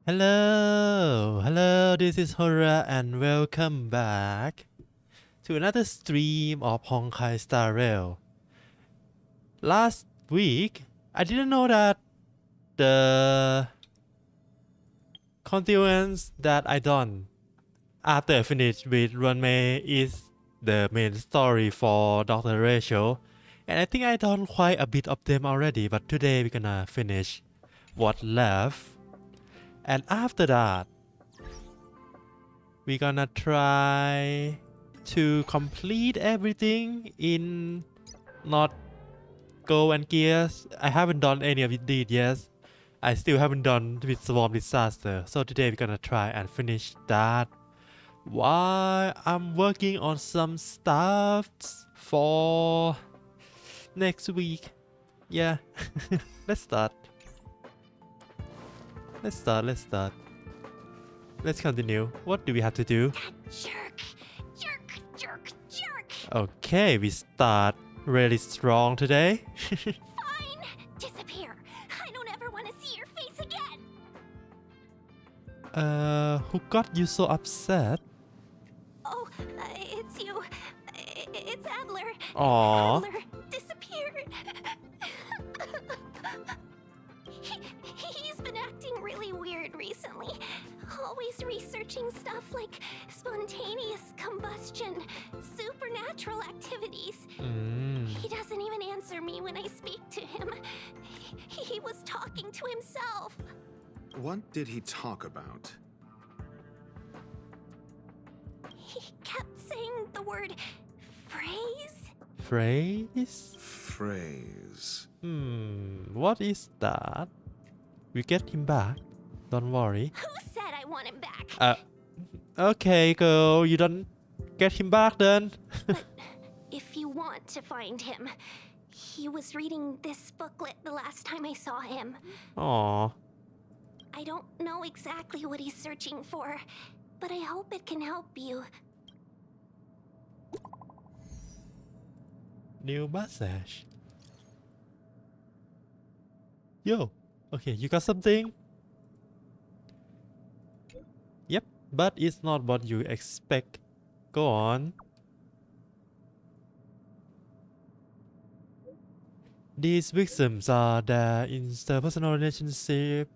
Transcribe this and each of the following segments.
Hello, this is Hora and welcome back to another stream of Honkai Star Rail. Last week, I didn't know that the continuance that I done after I finished with Runmei is the main story for Dr. Rachel, and I think I done quite a bit of them already, but today we're gonna finish what left, and after that we're gonna try to complete everything in not Go and Gears. I haven't done any of it yet. I still haven't done with Swarm Disaster. So today we're gonna try and finish that while I'm working on some stuff for next week. Yeah. Let's start. Let's continue. What do we have to do? Jerk. Okay, we start really strong today. Fine. Disappear. I don't ever want to see your face again. Who got you so upset? Oh, it's you. It's Adler. Aww. Adler disappeared. He's been acting really weird recently. Always researching stuff like spontaneous combustion, supernatural activities. He doesn't even answer me when I speak to him. He was talking to himself. What did he talk about? He kept saying the word phrase. Phrase? Phrase. What is that? We get him back. Don't worry. Who said I want him back? Okay, girl. You don't get him back then. But if you want to find him, he was reading this booklet the last time I saw him. Aww. I don't know exactly what he's searching for, but I hope it can help you. New massage. Yo. Okay, you got something? Yep, but it's not what you expect. Go on. These victims are the interpersonal relationship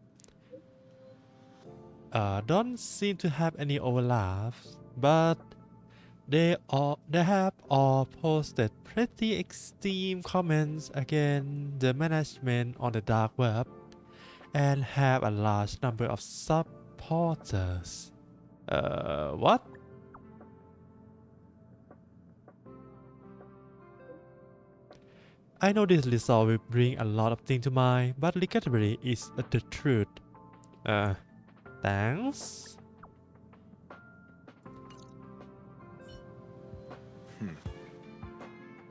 don't seem to have any overlaps, but they have all posted pretty extreme comments against the management on the dark web and have a large number of supporters. What? I know this result will bring a lot of things to mind, but legally is the truth. Thanks.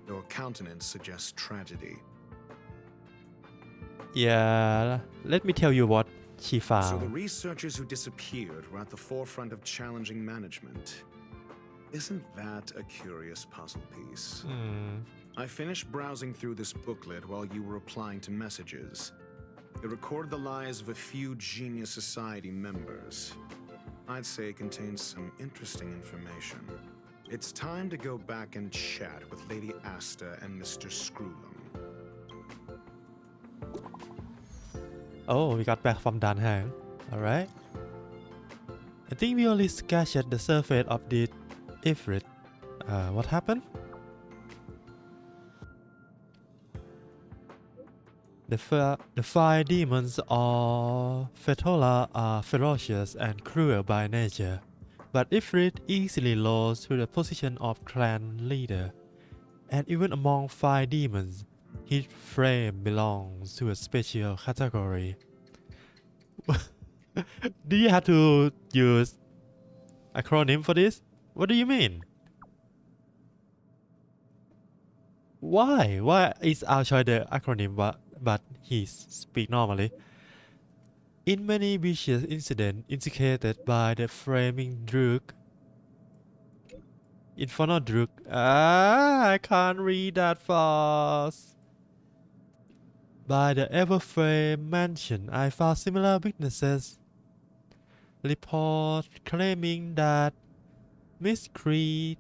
Your countenance suggests tragedy. Yeah, let me tell you what she So the found. researchers who disappeared were at the forefront of challenging management. Isn't that a curious puzzle piece? I finished browsing through this booklet while you were replying to messages. It recorded the lives of a few Genius Society members. I'd say it contains some interesting information. It's time to go back and chat with Lady Asta and Mr. Screwlum. Oh, we got back from Dan Hang. Alright. I think we only scratched the surface of the Ifrit. What happened? The fire demons of Fetola are ferocious and cruel by nature, but Ifrit easily rose to the position of clan leader, and even among fire demons, his frame belongs to a special category. Do you have to use acronym for this? What do you mean? Why? Why is our choice the acronym but he speak normally? In many vicious incidents indicated by the framing drug, Infernal drug. I can't read that fast. By the Everframe mansion, I found similar weaknesses. report claiming that miscreants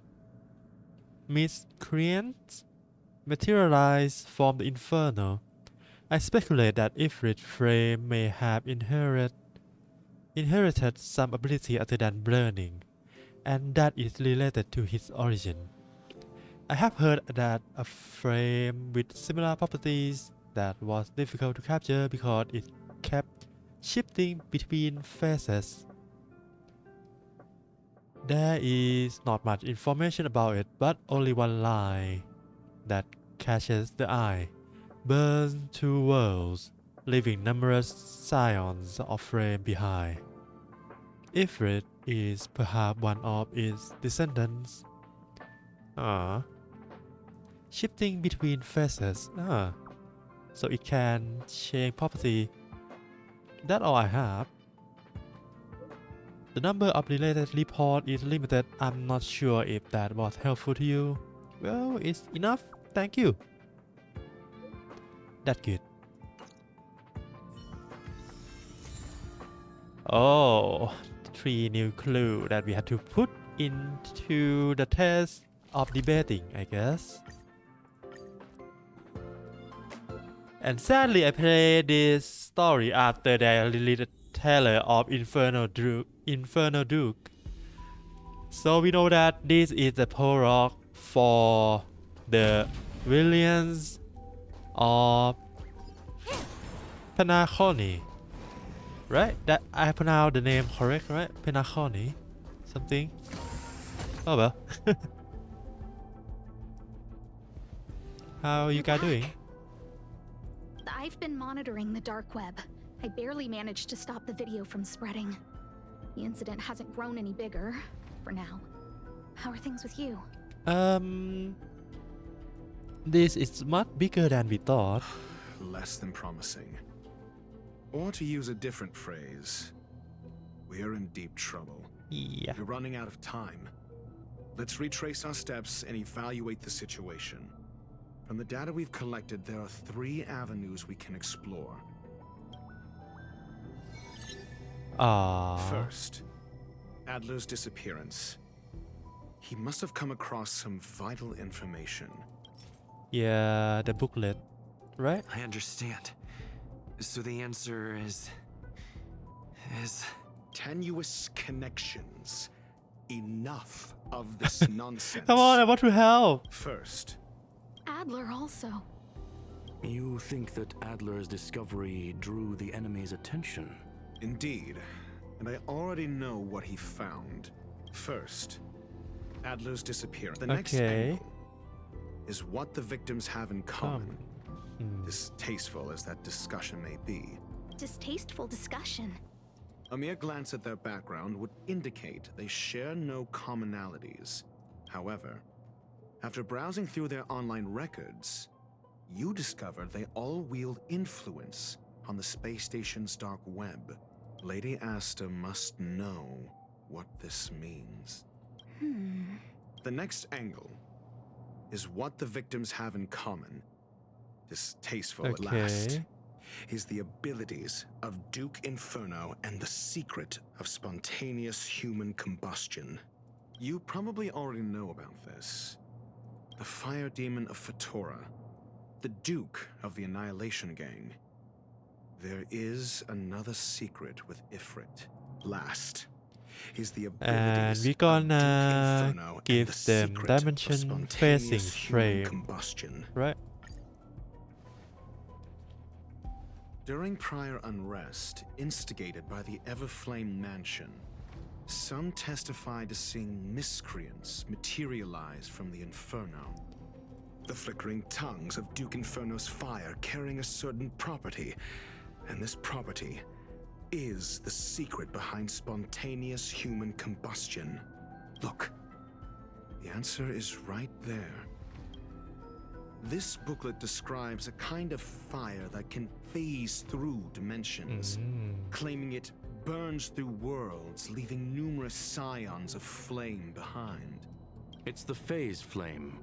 materialize from the inferno. I speculate that Ifrit Frame may have inherited some ability other than burning, and that is related to his origin. I have heard that a frame with similar properties that was difficult to capture because it kept shifting between phases. There is not much information about it, but only one line that catches the eye. Burns two worlds, leaving numerous scions of frame behind. Ifrit is perhaps one of its descendants. Shifting between phases. So it can change property. That's all I have. The number of related reports is limited. I'm not sure if that was helpful to you. Well, it's enough. Thank you. That's good. Oh, 3 new clues that we had to put into the test of debating, I guess. And sadly, I played this story after they released the trailer of Inferno Duke. So we know that this is the prologue for the villains of Penacony. Right? That I pronounced the name correct, right? Penacony. Something. Oh well. How are you guys doing? I've been monitoring the dark web. I barely managed to stop the video from spreading. The incident hasn't grown any bigger, for now. How are things with you? This is much bigger than we thought. Less than promising. Or to use a different phrase, we're in deep trouble. Yeah. We're running out of time. Let's retrace our steps and evaluate the situation. From the data we've collected, there are 3 avenues we can explore. First, Adler's disappearance. He must have come across some vital information. Yeah, the booklet, right? I understand. So the answer is... Tenuous connections. Enough of this nonsense. Come on, I want to help. First, Adler also. You think that Adler's discovery drew the enemy's attention? indeed, and I already know what he found. First, Adler's disappearance. The next angle is what the victims have in common. Distasteful as that discussion may be. Distasteful discussion? A mere glance at their background would indicate they share no commonalities. However, after browsing through their online records, you discover they all wield influence on the space station's dark web. Lady Asta must know what this means. The next angle is what the victims have in common. Distasteful at last. Is the abilities of Duke Inferno and the secret of spontaneous human combustion. You probably already know about this. The fire demon of Fatora, the Duke of the Annihilation Gang. There is another secret with Ifrit. Last is the abilities and we're gonna give them dimension facing frame combustion. Right? During prior unrest instigated by the Everflame Mansion, some testified to seeing miscreants materialize from the Inferno. The flickering tongues of Duke Inferno's fire carrying a certain property, and this property is the secret behind spontaneous human combustion. Look, the answer is right there. This booklet describes a kind of fire that can phase through dimensions, claiming it burns through worlds, leaving numerous scions of flame behind. It's the phase flame.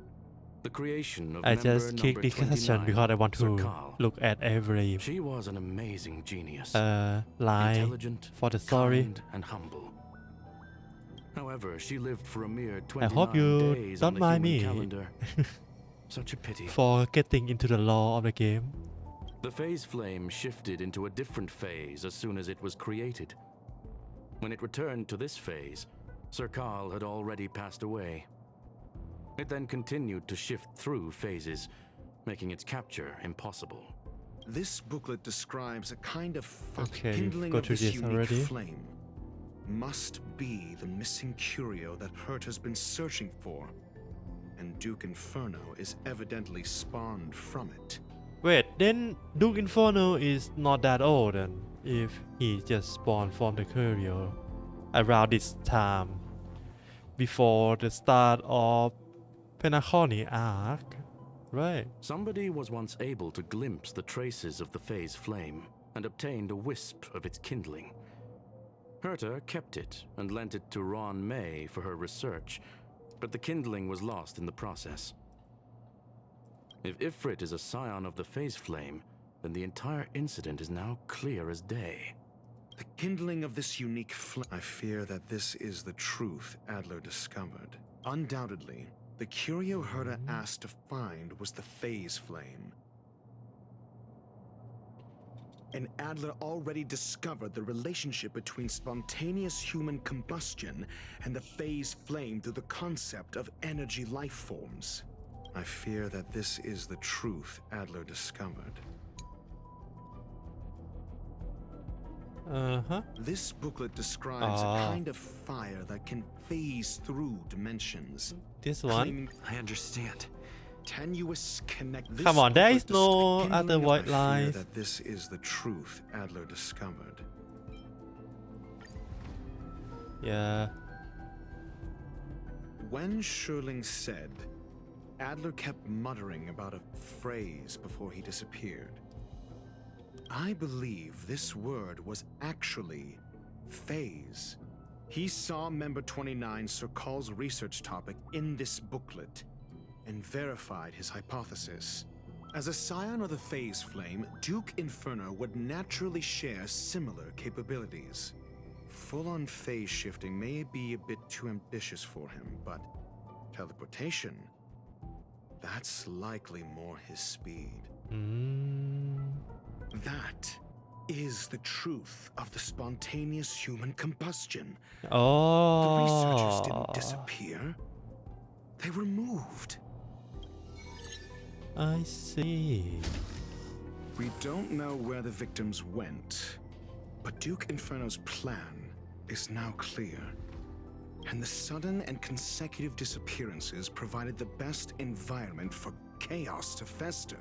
The creation of I member just click number this session 29, because I want to Sirkal. look at every She was an amazing genius. line Intelligent, for the story. kind, and humble. However, she lived for a mere I hope 29 you days on don't the mind human me calendar. Such a pity. for getting into the lore of the game. The phase flame shifted into a different phase as soon as it was created. When it returned to this phase, Sirkal had already passed away. It then continued to shift through phases, making its capture impossible. This booklet describes a kind of Okay, kindling go of through this this unique already. flame. Must be the missing curio that Hurt has been searching for. And Duke Inferno is evidently spawned from it. Wait, then Duke Inferno is not that old then, if he just spawned from the Curio around this time, before the start of Penacony arc, right? Somebody was once able to glimpse the traces of the phase flame and obtained a wisp of its kindling. Herta kept it and lent it to Ron May for her research, but the kindling was lost in the process. If Ifrit is a scion of the phase flame, then the entire incident is now clear as day. The kindling of this unique flame. I fear that this is the truth Adler discovered. Undoubtedly, the curio Herta asked to find was the phase flame. And Adler already discovered the relationship between spontaneous human combustion and the phase flame through the concept of energy life forms. I fear that this is the truth Adler discovered. This booklet describes a kind of fire that can phase through dimensions. This one. Claiming I understand. tenuous connect. Come on, there is booklet no kindling other of- white I fear lines. that this is the truth Adler discovered. Yeah. When Sherling said, Adler kept muttering about a phrase before he disappeared. I believe this word was actually phase. He saw member 29 Sirkal's research topic in this booklet and verified his hypothesis. As a scion of the phase flame, Duke Inferno would naturally share similar capabilities. Full-on phase shifting may be a bit too ambitious for him, but teleportation, that's likely more his speed. That is the truth of the spontaneous human combustion. The researchers Oh. didn't disappear. They were moved. I see. We don't know where the victims went, but Duke Inferno's plan is now clear. And the sudden and consecutive disappearances provided the best environment for chaos to fester.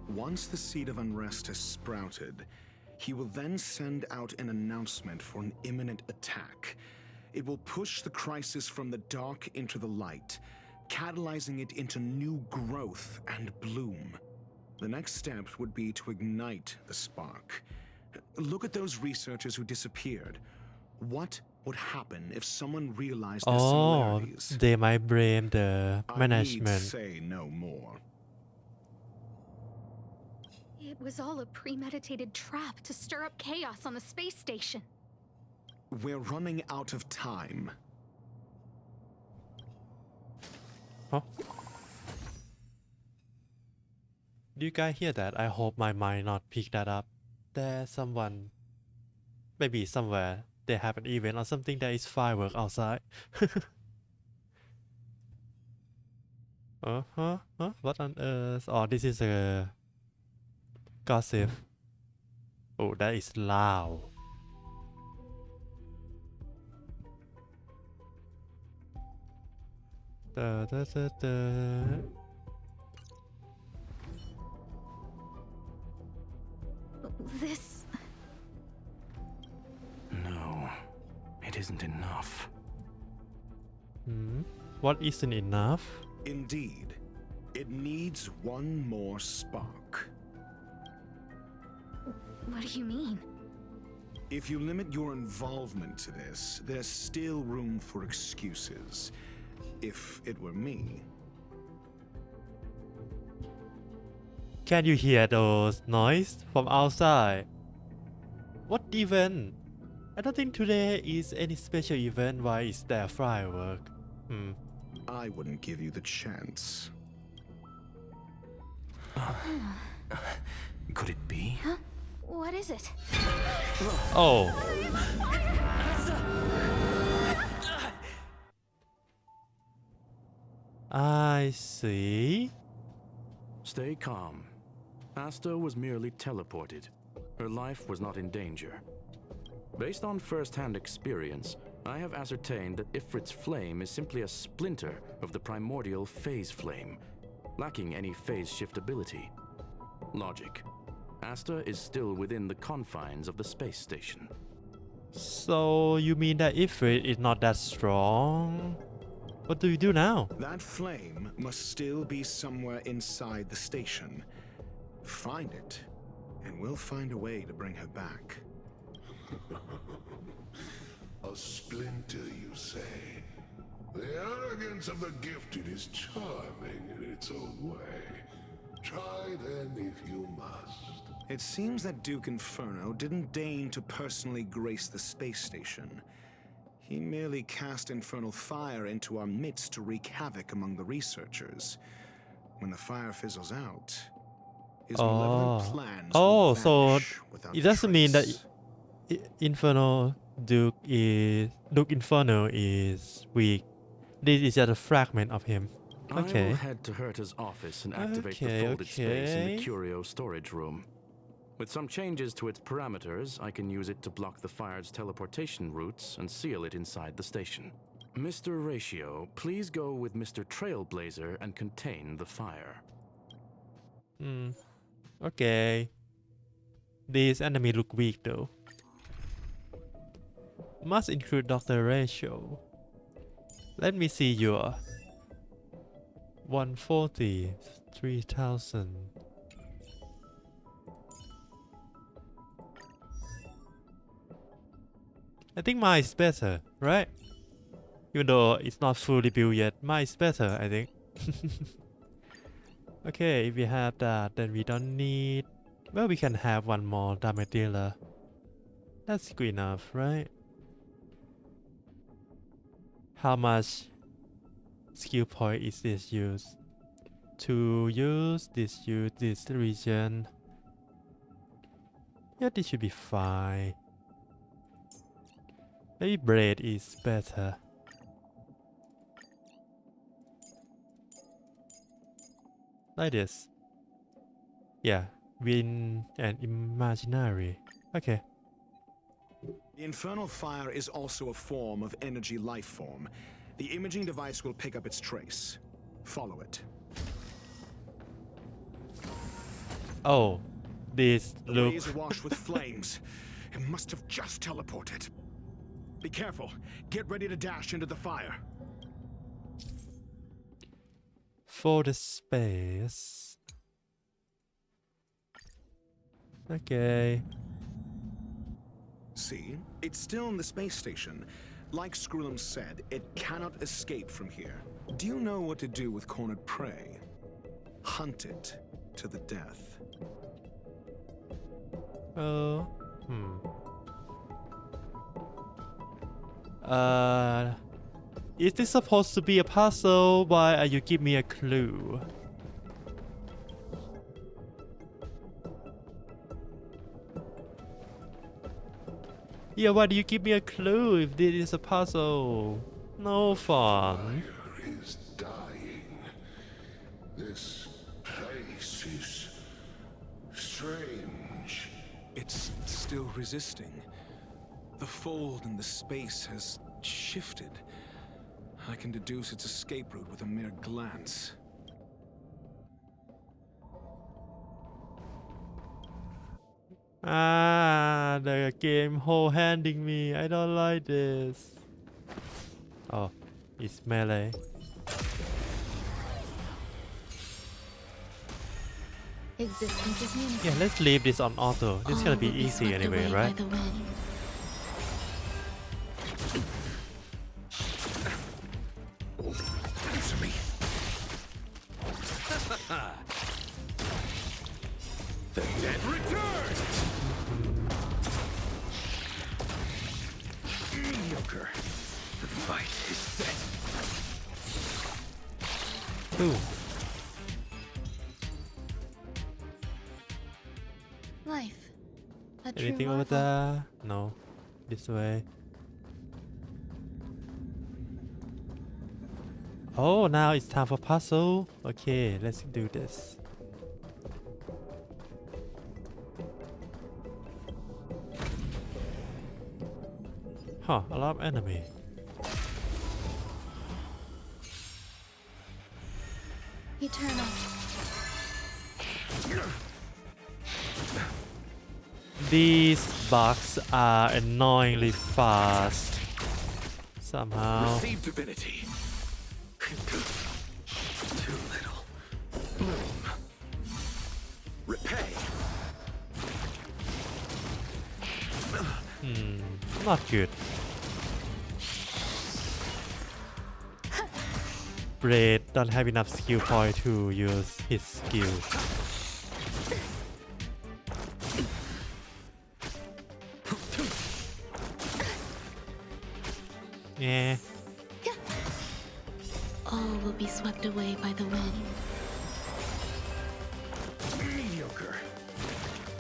Once the seed of unrest has sprouted, he will then send out an announcement for an imminent attack. It will push the crisis from the dark into the light, catalyzing it into new growth and bloom. The next step would be to ignite the spark. Look at those researchers who disappeared. What would happen if someone realized their Oh, similarities? they might blame the I need management. say no more. It was all a premeditated trap to stir up chaos on the space station. We're running out of time. Huh? Do you guys hear that? I hope my mind not pick that up. There's someone, maybe somewhere, they have an event or something that is firework outside. Huh? What on earth? Oh, this is a gossip. Oh, that is loud. Da, da, da, da. This... No, it isn't enough. What isn't enough? Indeed, it needs one more spark. What do you mean? If you limit your involvement to this, there's still room for excuses. If it were me, Can you hear those noise from outside? What event? I don't think today is any special event. Why is there firework? I wouldn't give you the chance. Could it be? Huh? What is it? Oh. I see. Stay calm. Asta was merely teleported. Her life was not in danger. Based on first-hand experience, I have ascertained that Ifrit's flame is simply a splinter of the primordial phase flame, lacking any phase shift ability. Logic. Asta is still within the confines of the space station. So you mean that Ifrit is not that strong? What do you do now? That flame must still be somewhere inside the station. Find it, and we'll find a way to bring her back. A splinter, you say? The arrogance of the gifted is charming in its own way. Try then if you must. It seems that Duke Inferno didn't deign to personally grace the space station. He merely cast infernal fire into our midst to wreak havoc among the researchers. When the fire fizzles out, his malevolent plans will so vanish without it doesn't mean that trace. Duke Inferno is weak. This is just a fragment of him. I Okay. will head to Herta's office and activate the folded space in the curio storage room. With some changes to its parameters, I can use it to block the fire's teleportation routes and seal it inside the station. Mr. Ratio, please go with Mr. Trailblazer and contain the fire. Okay. These enemy look weak though. Must include Dr. Ratio. Let me see your 140, 3000. I think mine is better, right? Even though it's not fully built yet, mine is better, I think. Okay, if we have that, then we don't need... Well, we can have one more damage dealer. That's good enough, right? How much skill point is this used? To use this region. Yeah, this should be fine. Maybe Blade is better. Like this. Yeah, Wind and Imaginary. Okay. The infernal fire is also a form of energy life form. The imaging device will pick up its trace. Follow it. Oh, this The look. way is awash with flames. It must have just teleported. Be careful. Get ready to dash into the fire. For the space. Okay. See? It's still in the space station. Like Screwlum said, it cannot escape from here. Do you know what to do with cornered prey? Hunt it to the death. Is this supposed to be a puzzle? Why are you giving me a clue? Yeah, why do you give me a clue if this is a puzzle? No fun. Fire is dying. This place is strange. It's still resisting. The fold in the space has shifted. I can deduce its escape route with a mere glance. The game handing me. I don't like this. Oh, it's melee. Existence is unique. Yeah, let's leave this on auto. This is gonna be All will easy swept anyway, away by right? the wind. Answer me. dead return! Mediocre. The fight is set. Ooh. Life. A true Anything over marvel. there? No. This way. Oh, now it's time for puzzle. Okay, let's do this. Huh, a lot of enemy. Eternal. These bugs are annoyingly fast. Somehow. Receive divinity. Too little. Bloom. Repay. Not good. Braid don't have enough skill point to use his skill. Yeah. All will be swept away by the wind. Mediocre.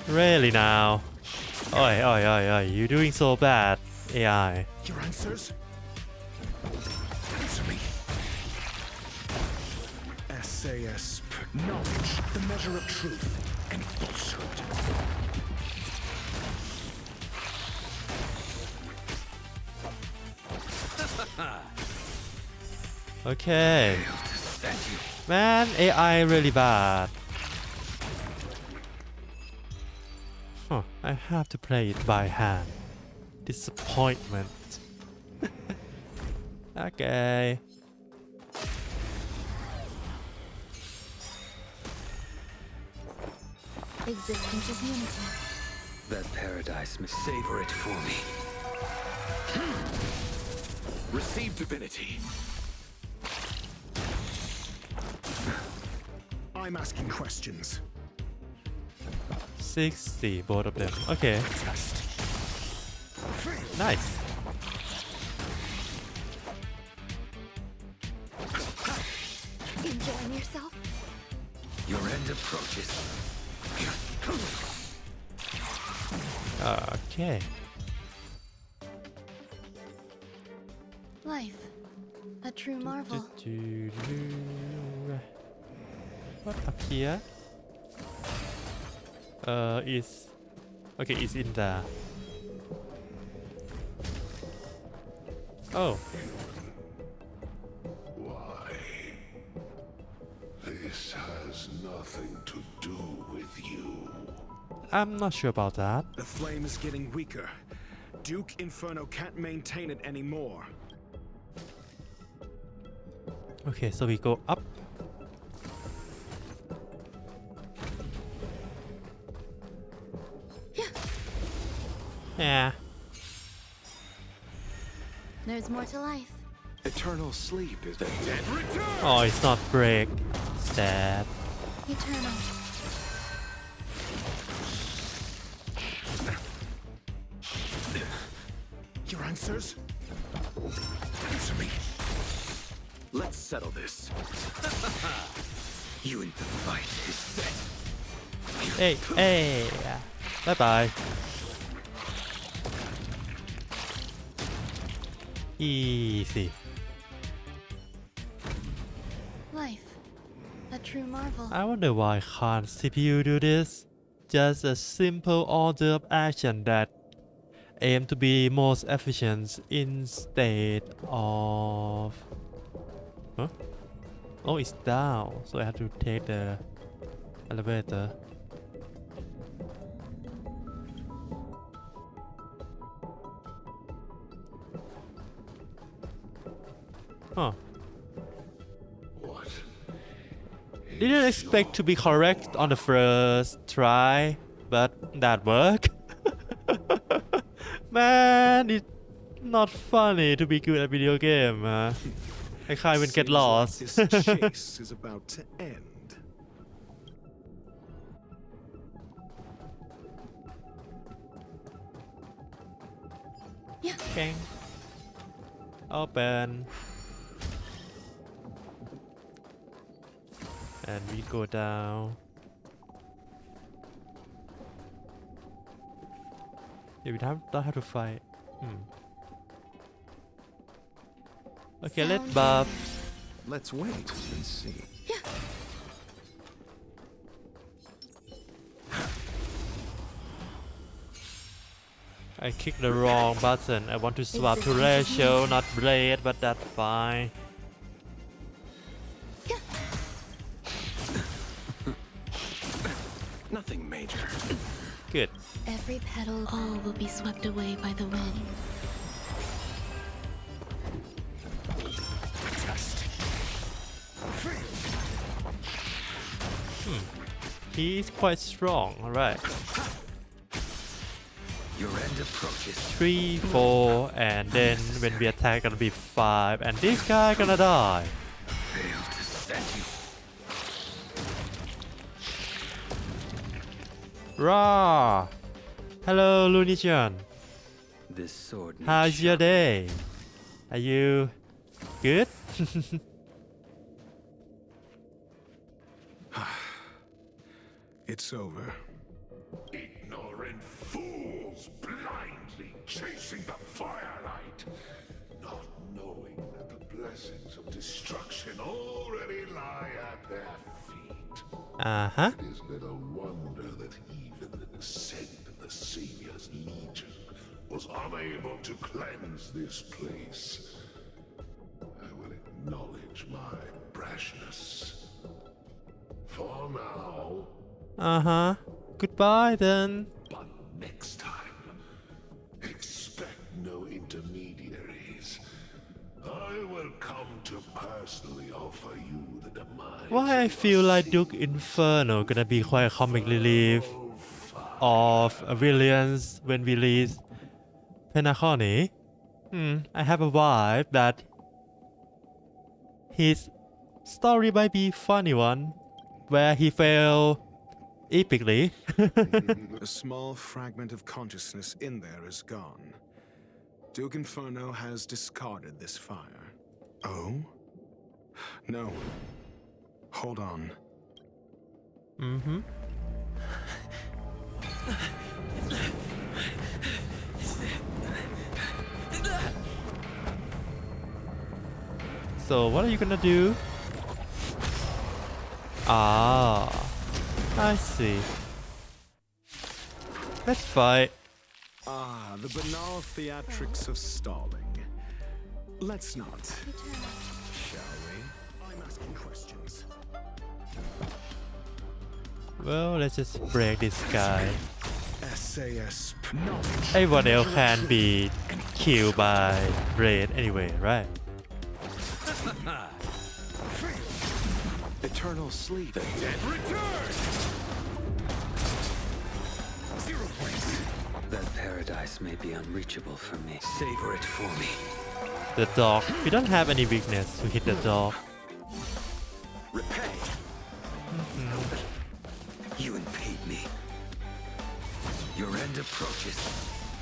Really now? Oi, oi, oi, oi, you're doing so bad, AI. Your answers? Answer me. SAS. Knowledge, the measure of truth and falsehood. Okay. Man, AI really bad. Huh, I have to play it by hand. Disappointment. Okay. Existence is unity. That paradise must savor it for me. Receive divinity. I'm asking questions. 60, both of them. Okay. Nice. Enjoying yourself? Your end approaches. Okay. Life. A true marvel. What up here? Is okay. It's in there. Oh, Why? This has nothing to do with you. I'm not sure about that. The flame is getting weaker. Duke Inferno can't maintain it anymore. Okay, so we go up. Yeah. There's more to life. Eternal sleep is the dead return. Oh, it's not break. Sad. Eternal. Your answers? Answer me. Let's settle this. You and the fight is set. Hey, hey. Bye bye. Easy. Life. A true marvel. I wonder why can't CPU do this? Just a simple order of action that aim to be most efficient instead of... Huh? Oh, it's down, so I have to take the elevator. Huh. What? Didn't expect to be correct on the first try, but that worked. Man, it's not funny to be good at video game. I can't even get Seems like lost. this chase is about to end. Yeah. Bang. Open. And we go down. Yeah, we don't have to fight. Okay, let's Sound buff. Let's wait and see. I clicked the wrong button. I want to swap to ratio, not blade, but that's fine. Nothing major. Good. Every petal, all will be swept away by the wind. He's quite strong, alright. Your end approaches. 3, 4, and then when we attack gonna be 5, and this guy gonna die. Failed to set you. Rah! Hello, Looney-chan. This sword. needs How's your sharp- day? Are you good? It's over. Ignorant fools blindly chasing the firelight, not knowing that the blessings of destruction already lie at their feet. Uh-huh. It is little wonder that even the descent of the Savior's Legion was unable to cleanse this place. I will acknowledge my brashness. For now, Uh-huh. Goodbye then. but next time, expect no intermediaries. I will come to personally offer you the demise. Why I feel like Duke Inferno gonna be quite a comic relief of villains when we release Penacony. I have a vibe that his story might be funny one, where he fell epically. A small fragment of consciousness in there is gone. Duke Inferno has discarded this fire. Oh? No. Hold on. Mm-hmm. So what are you gonna do? Ah, I see. Let's fight. Ah, the banal theatrics of stalling. Let's not, shall we? I'm asking questions. Well, let's just break this guy. SAS knowledge. Everyone else can be killed by Braid anyway, right? Eternal sleep. The dead return. 0 points. That paradise may be unreachable for me. Savor it for me. The dog. We don't have any weakness to hit the dog. Repay. You impede me. Your end approaches.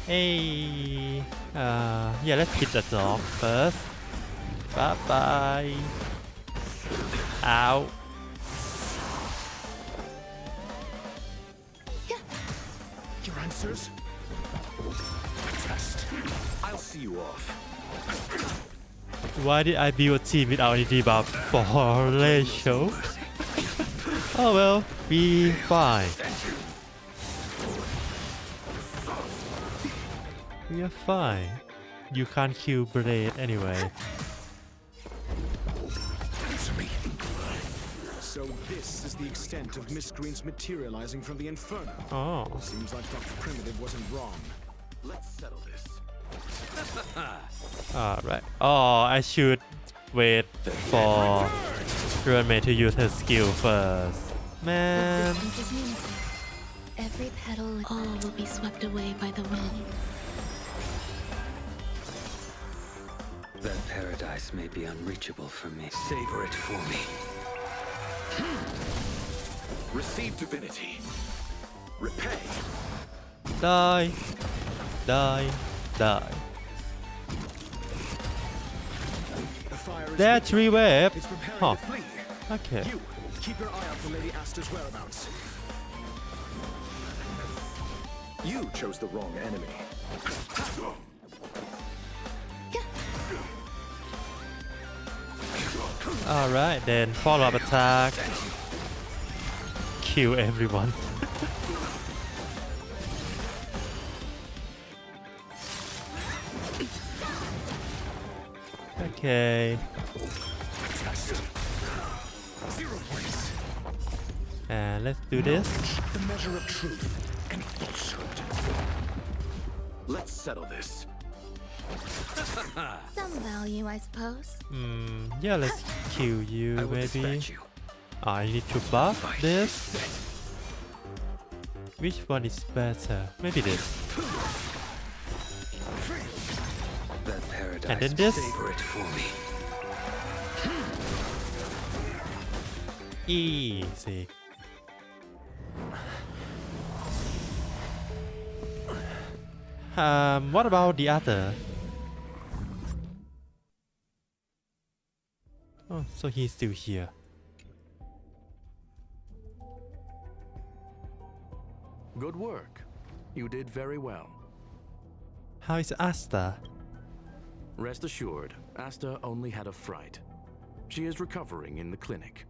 Hey, yeah, let's hit the dog first. Bye bye. Ow. Your answers? Test. I'll see you off. Why did I build a team without any debuff for ratio? Oh well, be fine. We are fine. You can't kill Blade anyway. Answer me. So this is the extent of Miss Green's materializing from the Inferno. Oh. Seems like Dr. Primitive wasn't wrong. Let's settle this. Alright. Oh, I should wait for Runmate to use her skill first. Man. Existence is unity. Every petal, all will be swept away by the wind. That paradise may be unreachable for me. Savor it for me. Receive divinity. Repay. Die. Die. Die. There are 3 waves. It's preparing Huh. to flee. Okay. You, keep your eye out for Lady Asta's whereabouts. You chose the wrong enemy. Alright, then follow-up attack. Kill everyone. Okay. And let's do this. The measure of truth and falsehood. Let's settle this. Some value, I suppose. Yeah, let's kill you I will maybe. dispatch you. I need to buff this. Which one is better? Maybe this. That paradise. And then this. Savor it for me. Easy. What about the other? Oh, so he's still here. Good work. You did very well. How is Asta? Rest assured, Asta only had a fright. She is recovering in the clinic.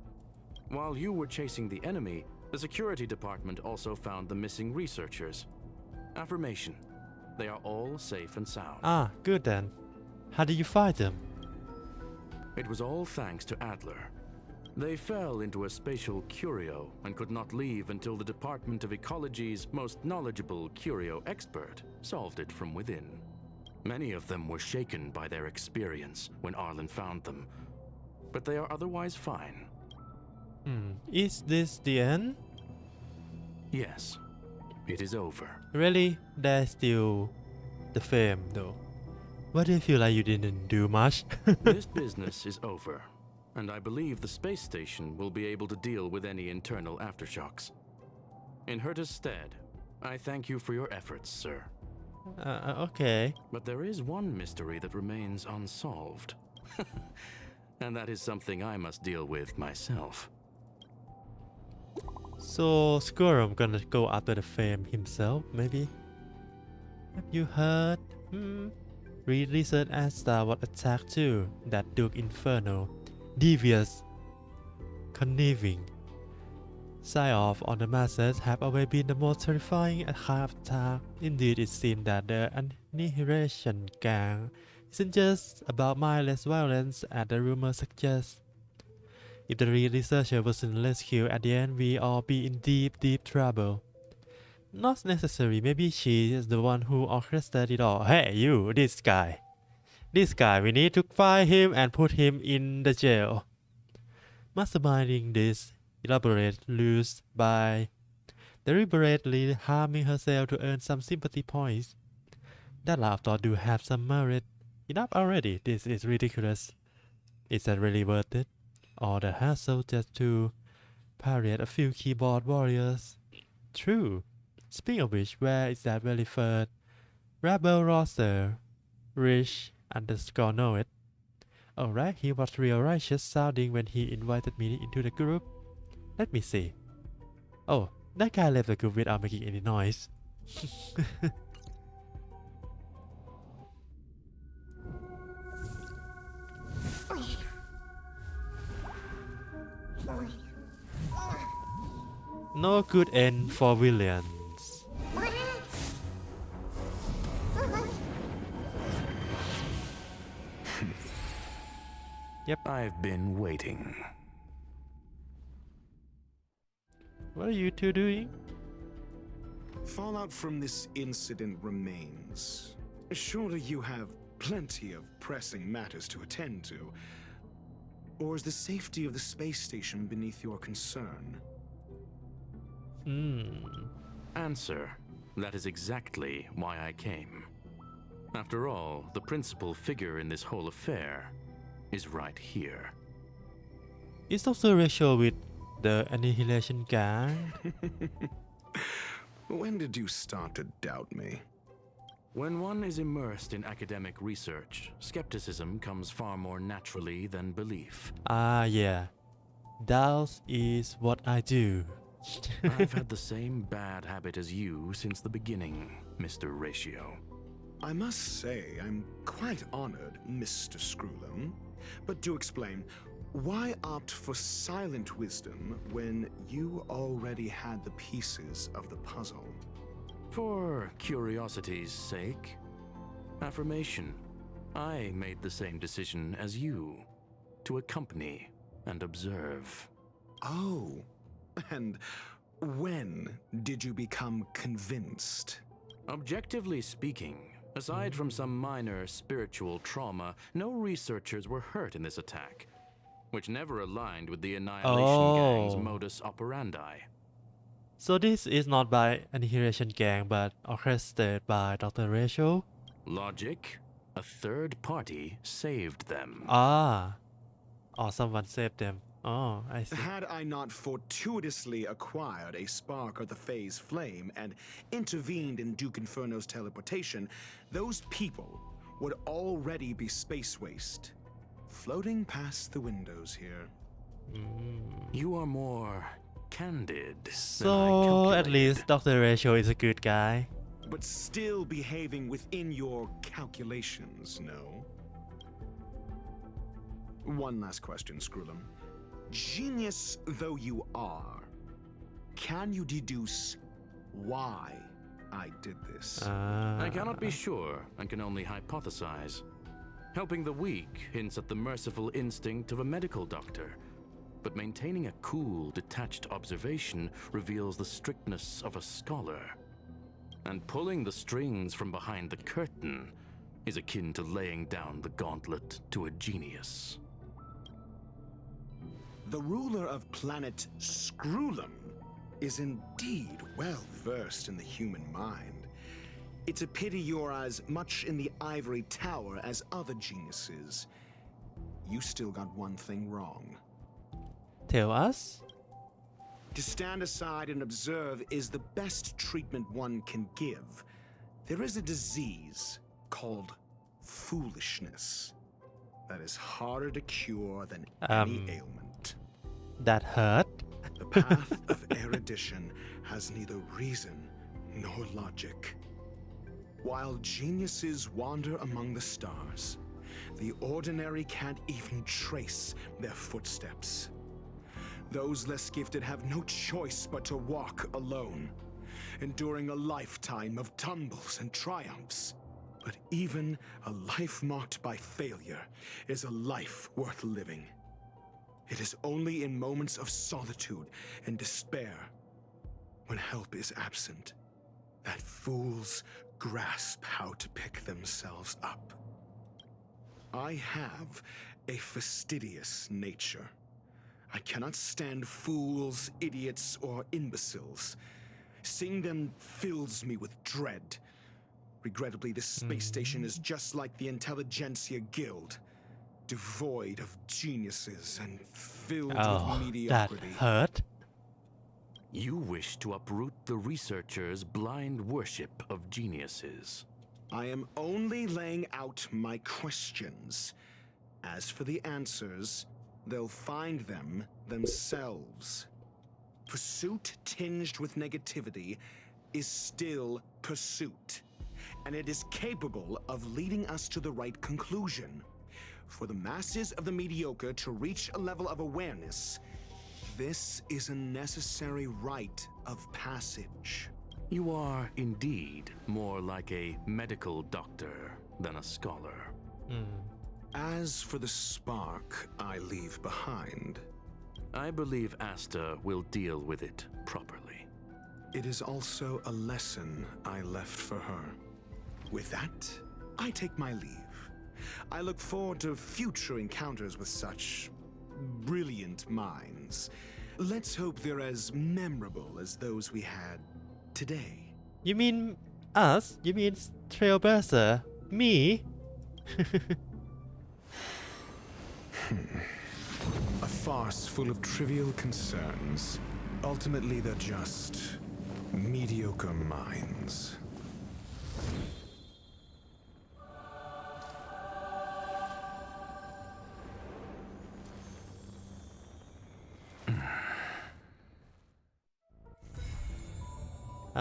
While you were chasing the enemy, the security department also found the missing researchers. Affirmation. They are all safe and sound. Ah, good then. How did you find them? It was all thanks to Adler. They fell into a spatial curio and could not leave until the Department of Ecology's most knowledgeable curio expert solved it from within. Many of them were shaken by their experience when Arlen found them, but they are otherwise fine. Is this the end? Yes, it is over. Really? There's still the fame though. Why do you feel like you didn't do much? This business is over, and I believe the space station will be able to deal with any internal aftershocks. In Herta's stead, I thank you for your efforts, sir. Okay. But there is one mystery that remains unsolved. And that is something I must deal with myself. So Squirrel gonna go after the fame himself, maybe? Have you heard? Research Asta was attacked too. That Duke Inferno. Devious. Conniving. Psy-off on the masses have always been the most terrifying kind of attack. Indeed, it seems that the Annihilation Gang isn't just about mindless violence as the rumor suggests. If the researcher wasn't rescued at the end, we all be in deep, deep trouble. Not necessary, maybe she is the one who orchestrated it all. Hey, you, this guy. This guy, we need to find him and put him in the jail. Masterminding this elaborate ruse by deliberately harming herself to earn some sympathy points. That laugh thought do have some merit. Enough already, this is ridiculous. Is that really worth it? All the hassle just to parry a few keyboard warriors? True. Speaking of which, where is that very first rebel roster? Rich _ know it. Alright, he was real righteous sounding when he invited me into the group. Let me see. Oh, that guy left the group without making any noise. No good end for villains. Yep. I've been waiting. What are you two doing? Fallout from this incident remains. Surely you have plenty of pressing matters to attend to. Or is the safety of the space station beneath your concern? Answer. That is exactly why I came. After all, the principal figure in this whole affair is right here. It's also ratio with the Annihilation Gang. When did you start to doubt me? When one is immersed in academic research, skepticism comes far more naturally than belief. Ah, yeah. That is what I do. I've had the same bad habit as you since the beginning, Mr. Ratio. I must say, I'm quite honored, Mr. Screwlum. But do explain, why opt for silent wisdom when you already had the pieces of the puzzle? For curiosity's sake. Affirmation. I made the same decision as you, to accompany and observe. Oh, and when did you become convinced? Objectively speaking, aside from some minor spiritual trauma, no researchers were hurt in this attack, which never aligned with the Annihilation Gang's modus operandi. So this is not by Annihilation Gang, but orchestrated by Dr. Rachel? Logic? A third party saved them. Ah. Or someone saved them. Oh, I see. Had I not fortuitously acquired a spark of the phase flame and intervened in Duke Inferno's teleportation, those people would already be space waste, floating past the windows here. You are more candid than I So at calculated. least Dr. Rachel is a good guy. But still behaving within your calculations, no? One last question, Screwlum. Genius though you are, can you deduce why I did this? I cannot be sure and can only hypothesize. Helping the weak hints at the merciful instinct of a medical doctor, but maintaining a cool, detached observation reveals the strictness of a scholar. And pulling the strings from behind the curtain is akin to laying down the gauntlet to a genius. The ruler of planet Screwlum is indeed well versed in the human mind. It's a pity you're as much in the ivory tower as other geniuses. You still got one thing wrong. Tell us? To stand aside and observe is the best treatment one can give. There is a disease called foolishness that is harder to cure than any ailment. That hurt? The path of erudition has neither reason nor logic. While geniuses wander among the stars, the ordinary can't even trace their footsteps. Those less gifted have no choice but to walk alone, enduring a lifetime of tumbles and triumphs. But even a life marked by failure is a life worth living. It is only in moments of solitude and despair, when help is absent, that fools grasp how to pick themselves up. I have a fastidious nature. I cannot stand fools, idiots, or imbeciles. Seeing them fills me with dread. Regrettably, this space station is just like the Intelligentsia Guild, devoid of geniuses and filled with mediocrity. That hurt? You wish to uproot the researchers' blind worship of geniuses. I am only laying out my questions. As for the answers, they'll find them themselves. Pursuit tinged with negativity is still pursuit, and it is capable of leading us to the right conclusion. For the masses of the mediocre to reach a level of awareness, this is a necessary rite of passage. You are indeed more like a medical doctor than a scholar. As for the spark I leave behind, I believe Asta will deal with it properly. it is also a lesson I left for her. With that, I take my leave. I look forward to future encounters with such brilliant minds. Let's hope they're as memorable as those we had today. You mean us? You mean Trailblazer? Me? A farce full of trivial concerns. Ultimately, they're just mediocre minds.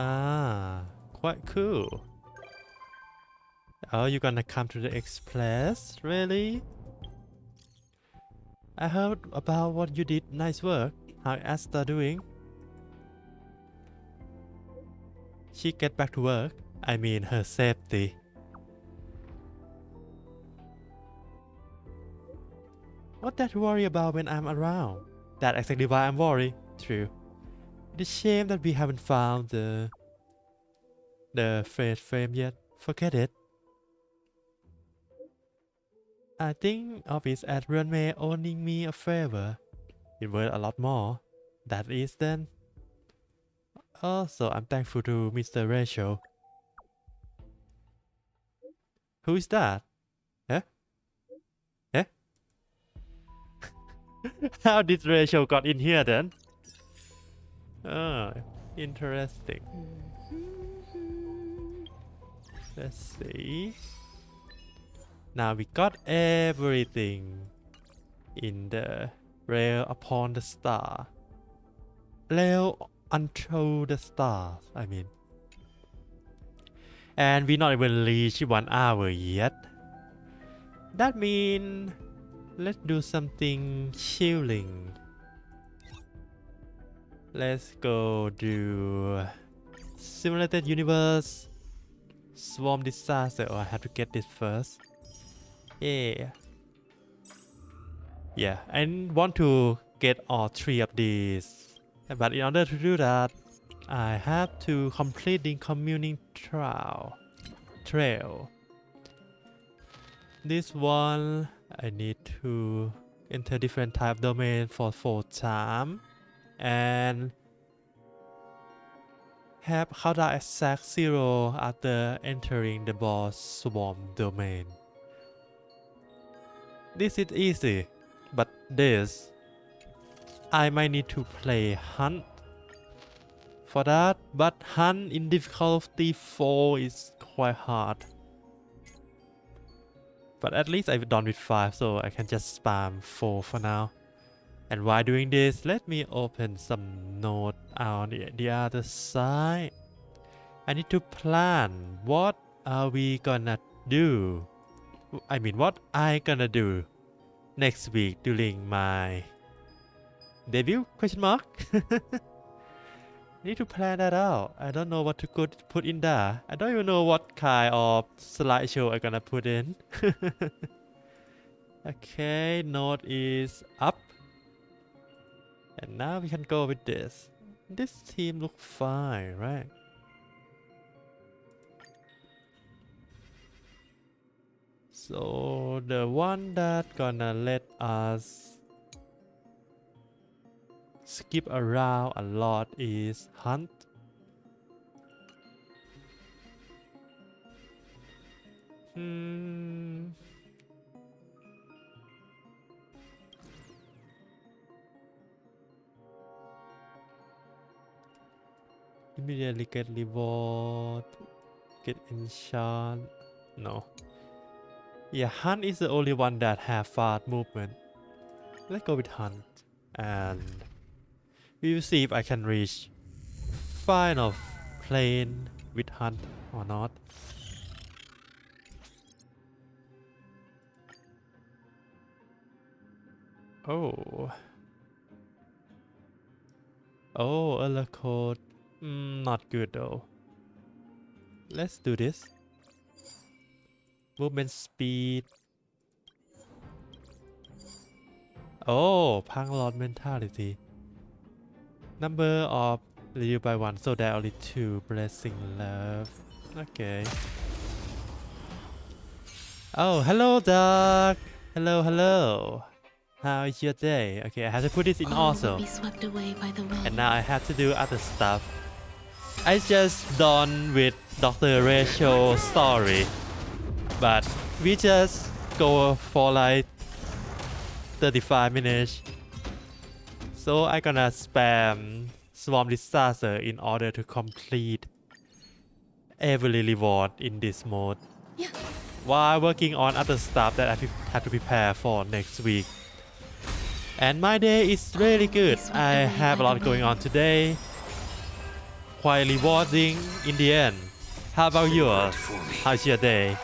Ah, quite cool. Oh, you're gonna come to the express? Really? I heard about what you did. Nice work. How Asta doing? She get back to work. I mean her safety. What that worry about when I'm around? That's exactly why I'm worried. True. It's a shame that we haven't found the fate frame yet. Forget it. I think of it as Runway owning me a favor. It worth a lot more. That is then. Also, I'm thankful to Mr. Rachel. Who is that? Eh? Eh? How did Rachel got in here then? Oh, interesting. Let's see. Now we got everything in the rail upon the star. Rail unto the stars, I mean. And we not even reached 1 hour yet. That means let's do something chilling. Let's go do Simulated Universe Swarm Disaster. Oh, I have to get this first. Yeah, I want to get all 3 of these, but in order to do that, I have to complete the communing trail. This one, I need to enter different type domain for 4 times and have countdown exact 0 after entering the boss swarm domain. This is easy, but this I might need to play Hunt for that, but Hunt in difficulty 4 is quite hard. But at least I've done with 5, so I can just spam 4 for now. And while doing this, let me open some note on the other side. I need to plan what are we gonna do. I mean, what I gonna do next week during my debut? Question mark. Need to plan that out. I don't know what to put in there. I don't even know what kind of slideshow I'm gonna put in. Okay, note is up. And now we can go with this. This team looks fine, right? So the one that gonna let us skip around a lot is Hunt. Immediately get reward, get enchant. No. Yeah, Hunt is the only one that have fast movement. Let's go with Hunt, and we will see if I can reach final plane with Hunt or not. Oh. Oh, alert code. Not good though. Let's do this. Movement speed. Oh, Panglord mentality. Number of reduced by 1, so there are only 2. Blessing love. Okay. Oh, hello, Doug. Hello. How is your day? Okay, I have to put this in All also. will be swept away by the wind. And now I have to do other stuff. I just done with Dr. Rachel's story, but we just go for like 35 minutes. So I gonna spam Swarm Disaster in order to complete every reward in this mode, while working on other stuff that I have to prepare for next week. And my day is really good. I have a lot going on today. quite rewarding in the end. How about yours? How's your day?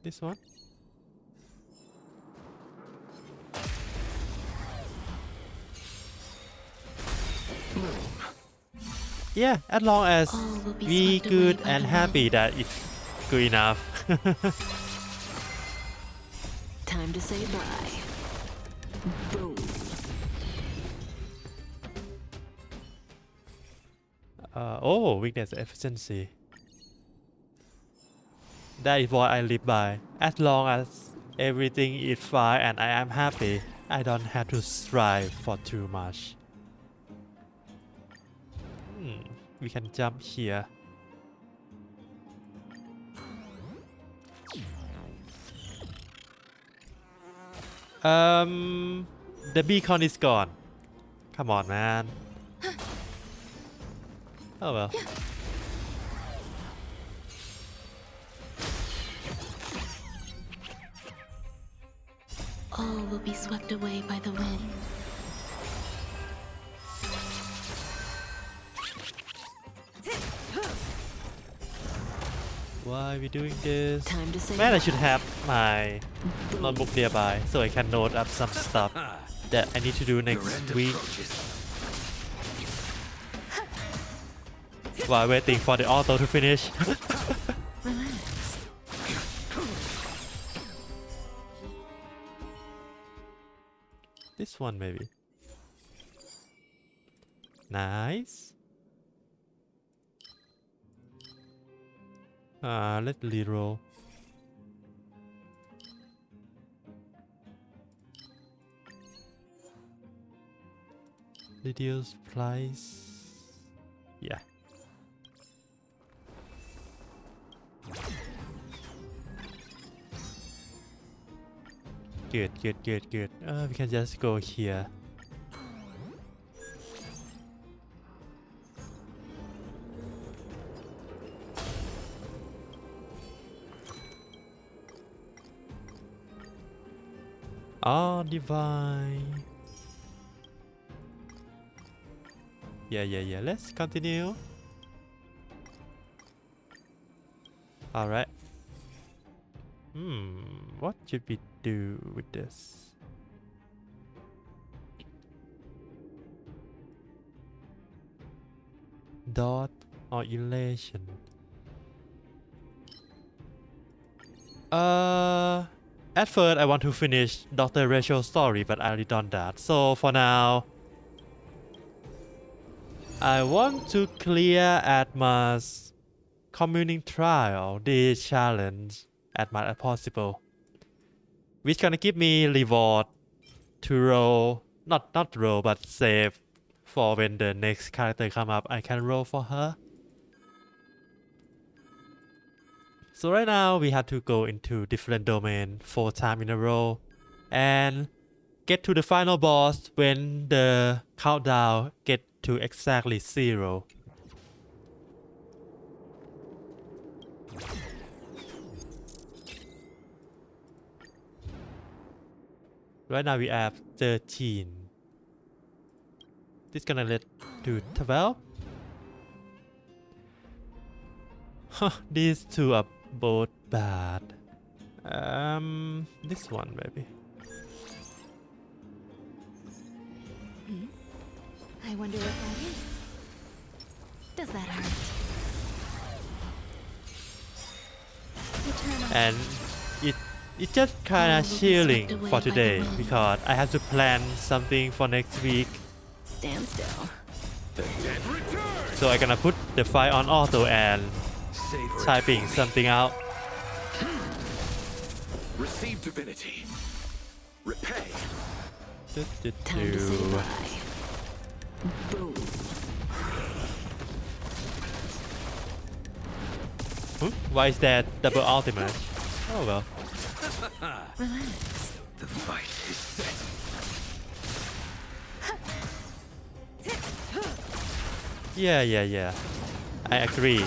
This one? Yeah, as long as All will be we swept away good by and the happy that it's good enough. Time to say bye. Boom. Oh, weakness efficiency. That is what I live by. As long as everything is fine and I am happy, I don't have to strive for too much. We can jump here. The beacon is gone. Come on, man. Oh well. All will be swept away by the wind. Why are we doing this? Time to say Man, I bye. should have my notebook nearby so I can note up some stuff that I need to do next week while waiting for the auto to finish. Relax. This one maybe. Nice. Let's reroll. Reduce price. Yeah. Good. We can just go here. Oh, divine. Yeah. Let's continue. Alright. What should we do with this? Dot or elation? At first I want to finish Dr. Rachel's story, but I already done that. So for now, I want to clear Atma's communing trial, the challenge as much as possible, which gonna give me reward to roll, not roll, but save for when the next character come up. I can roll for her. So right now we have to go into different domain 4 times in a row and get to the final boss when the countdown get to exactly 0. Right now we have 13. This gonna lead to 12. These two are both bad. This one maybe. I wonder what that is. Does that hurt? Eternal. And it's just kinda chilling for today because I have to plan something for next week. Stand still. So I'm gonna put the file on auto and typing something out. Receive divinity. Repay. Time to say bye. Boom. Why is that double ultimate? Oh well. Relax. The fight is set. Yeah. I agree.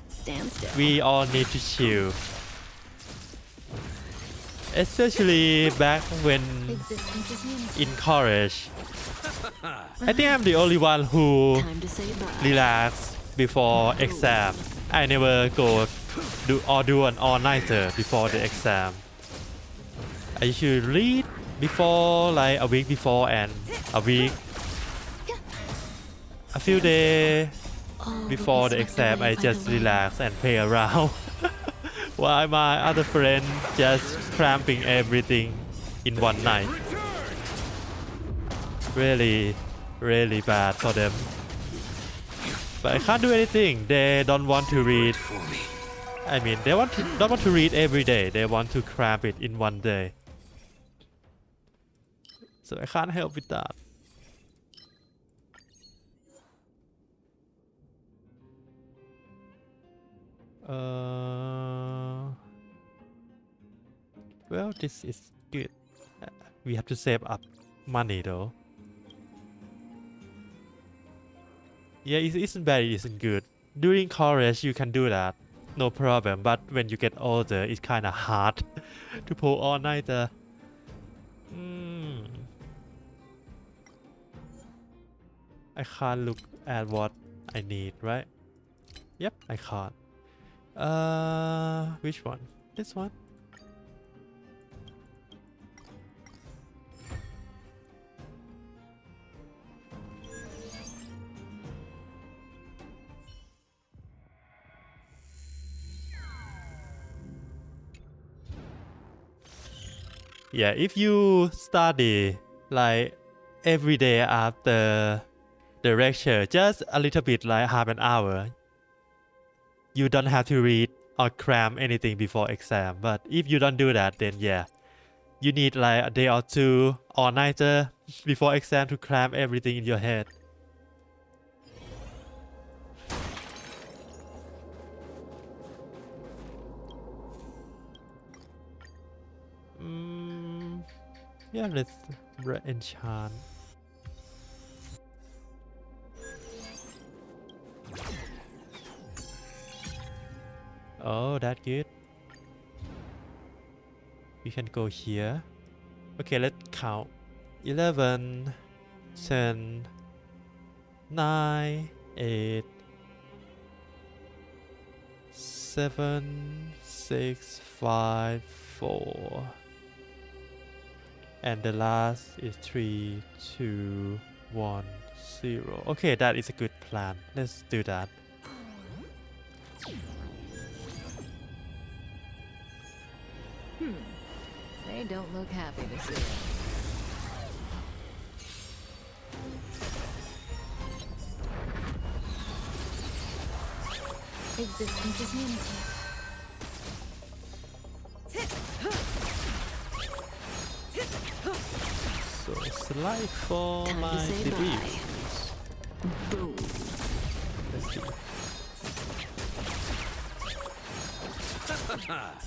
Stand still. We all need to chill. especially back when Existence is unity. in college. I think I'm the only one who Time to say bye. relax before exam. I never go do an all-nighter before the exam. I usually read before, like a week before and a few days All will before be the swept exam. away I by just the wind. relax and play around while my other friends just cramping everything in one night. Really bad for them. But I can't do anything. They don't want to read. I mean, they don't want to read every day. They want to cram it in one day. So I can't help with that. Well, this is good. We have to save up money though. Yeah, it isn't bad, it isn't good. During college, you can do that. No problem. But when you get older, it's kind of hard to pull all-nighter. I can't look at what I need, right? Yep, I can't. Which one? This one? Yeah, if you study like every day after the lecture, just a little bit, like half an hour, you don't have to read or cram anything before exam. But if you don't do that, then yeah, you need like a day or two all-nighter before exam to cram everything in your head. Yeah, let's re-enchant. Oh, that's good. We can go here. Okay, let's count. 11, 10, 9, 8, 7, 6, 5, 4. And the last is 3, 2, 1, 0. Okay, that is a good plan. Let's do that. They don't look happy to see it. Existence is unity. So slide for Time to my say debut. bye. Boom. Let's see.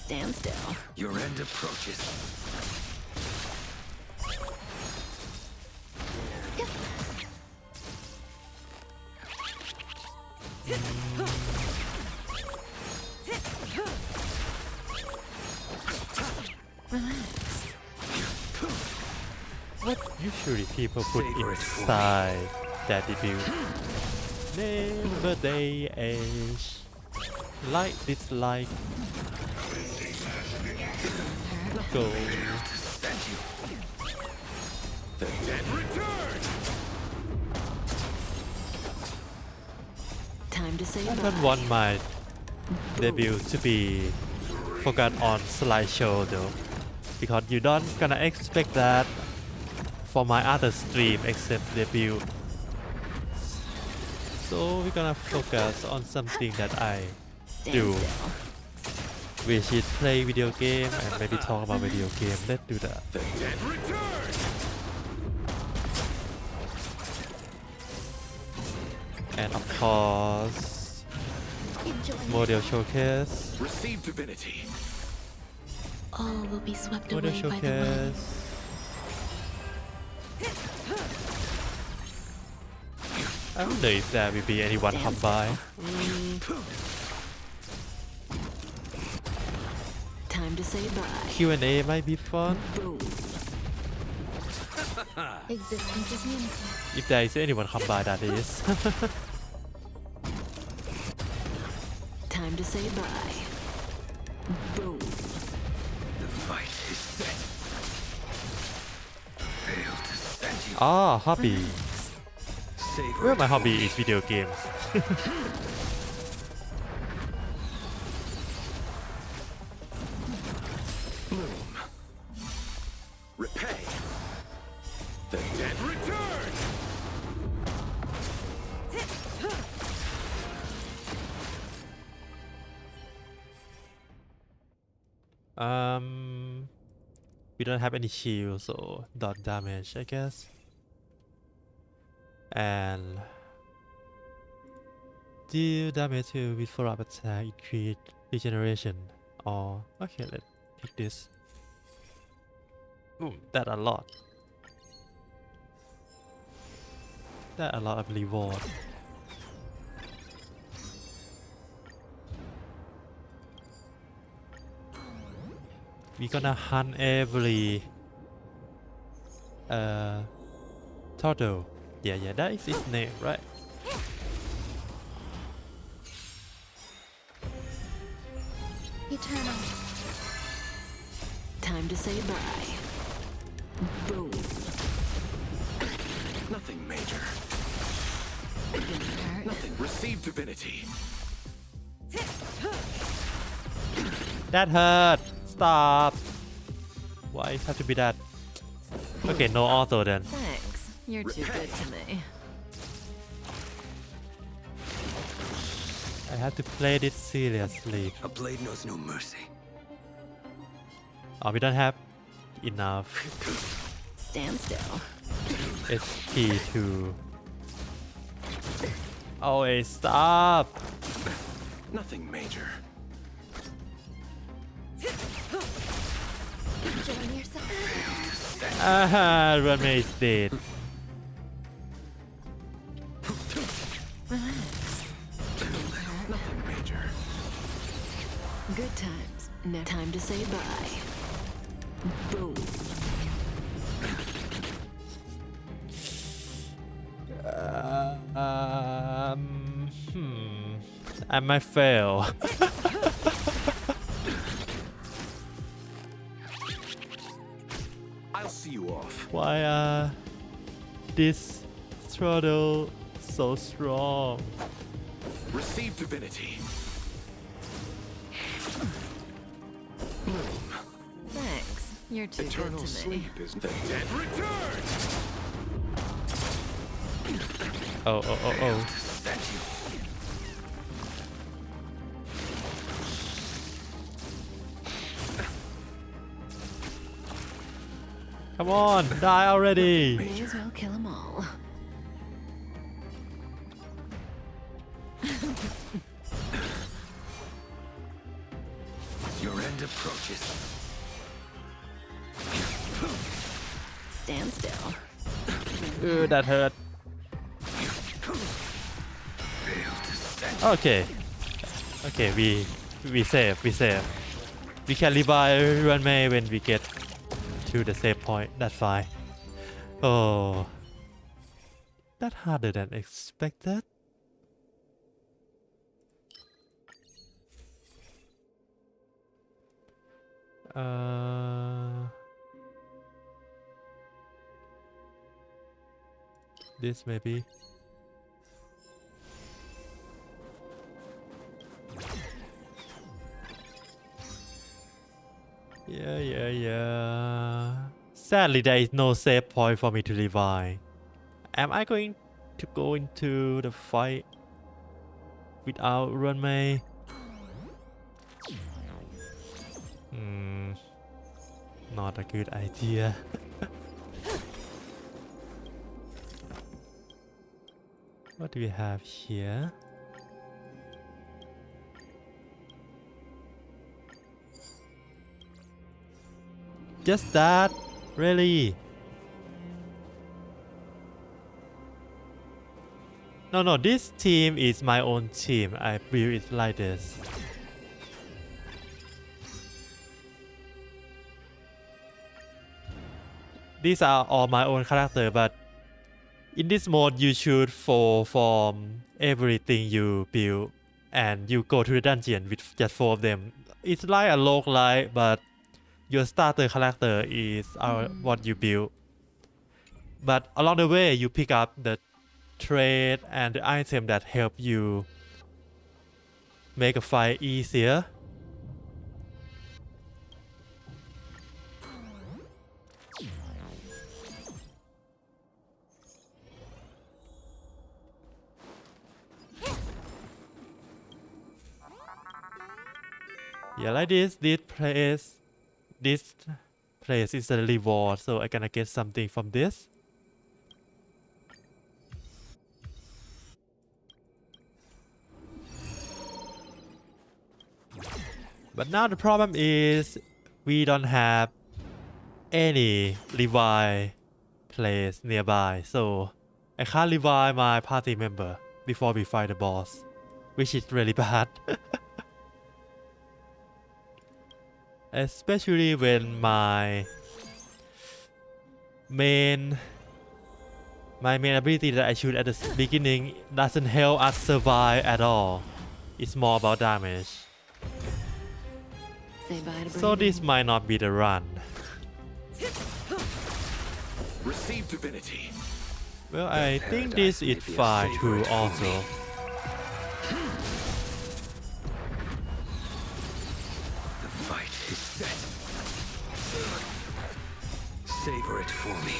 Stand still. Your end approaches. What usually people put Savor it for me. inside their debut? Name, birthday, age, like, dislike, go. The dead return. Time to say I bye. don't want my debut to be focused on slideshow though, because you don't gonna expect that for my other stream except debut. So we're gonna focus on something that I Stand do, still. which is play video game and maybe talk about video game. Let's do that. The dead return. And of course, model showcase. Receive divinity. All will be swept Model away by the wind. showcase. I wonder if there will be anyone come by. Time Time to say bye. Q&A might be fun. Boom. Existence is unity. If there is anyone come by, that is. Time to say bye. Boom. The fight is set. Fail to stand you. Ah, hobby. Savor Well, my it. hobby is video games. Bloom. Repay. The dead return. We don't have any shield, so dot damage, I guess. And deal damage to with follow-up attack, increase regeneration. Or okay, let's pick this. That a lot. That a lot of reward. We gonna hunt every turtle. Yeah, that is its name, right? Eternal. Time to say bye. Boom. Nothing major. Didn't hurt. Nothing. Receive divinity. That hurt. Stop. Why it have to be that? Okay, no auto then. Thanks. You're too good to me. I have to play this seriously. A blade knows no mercy. Oh, we don't have enough Stand still. HP to. Always stop. Nothing major. Enjoy yourself. Ah, Runmei is dead. Nothing major. Good times. No time to say bye. Boom. I might fail. I'll see you off. Why this throttle so strong? Receive divinity. Thanks. You're too Eternal good to me. sleep is the dead return. Oh. Stand you. Come on, die already. May as well kill them all. Your end approaches. Stand still. Ooh, that hurt. Fail to stand. Okay, we save. We can revive Runmei when we get to the save point. That's fine. Oh, that's harder than expected. This maybe. Yeah. Sadly, there is no save point for me to revive. Am I going to go into the fight without Runmei? Not a good idea. What do we have here? Just that? Really? No, this team is my own team. I built it like this. these are all my own character, but in this mode you should fall from everything you build and you go to the dungeon with just 4 of them. It's like a roguelike, but your starter character is what you build. But along the way you pick up the trait and the item that help you make a fight easier. Yeah, like this place is a reward, so I gonna get something from this. But now the problem is we don't have any revive place nearby, so I can't revive my party member before we fight the boss, which is really bad. Especially when my main ability that I shoot at the beginning doesn't help us survive at all. It's more about damage. Say bye to So this might not be the run. Receive divinity. Well, I think this is fine too also. The fight is set. Savor it for me.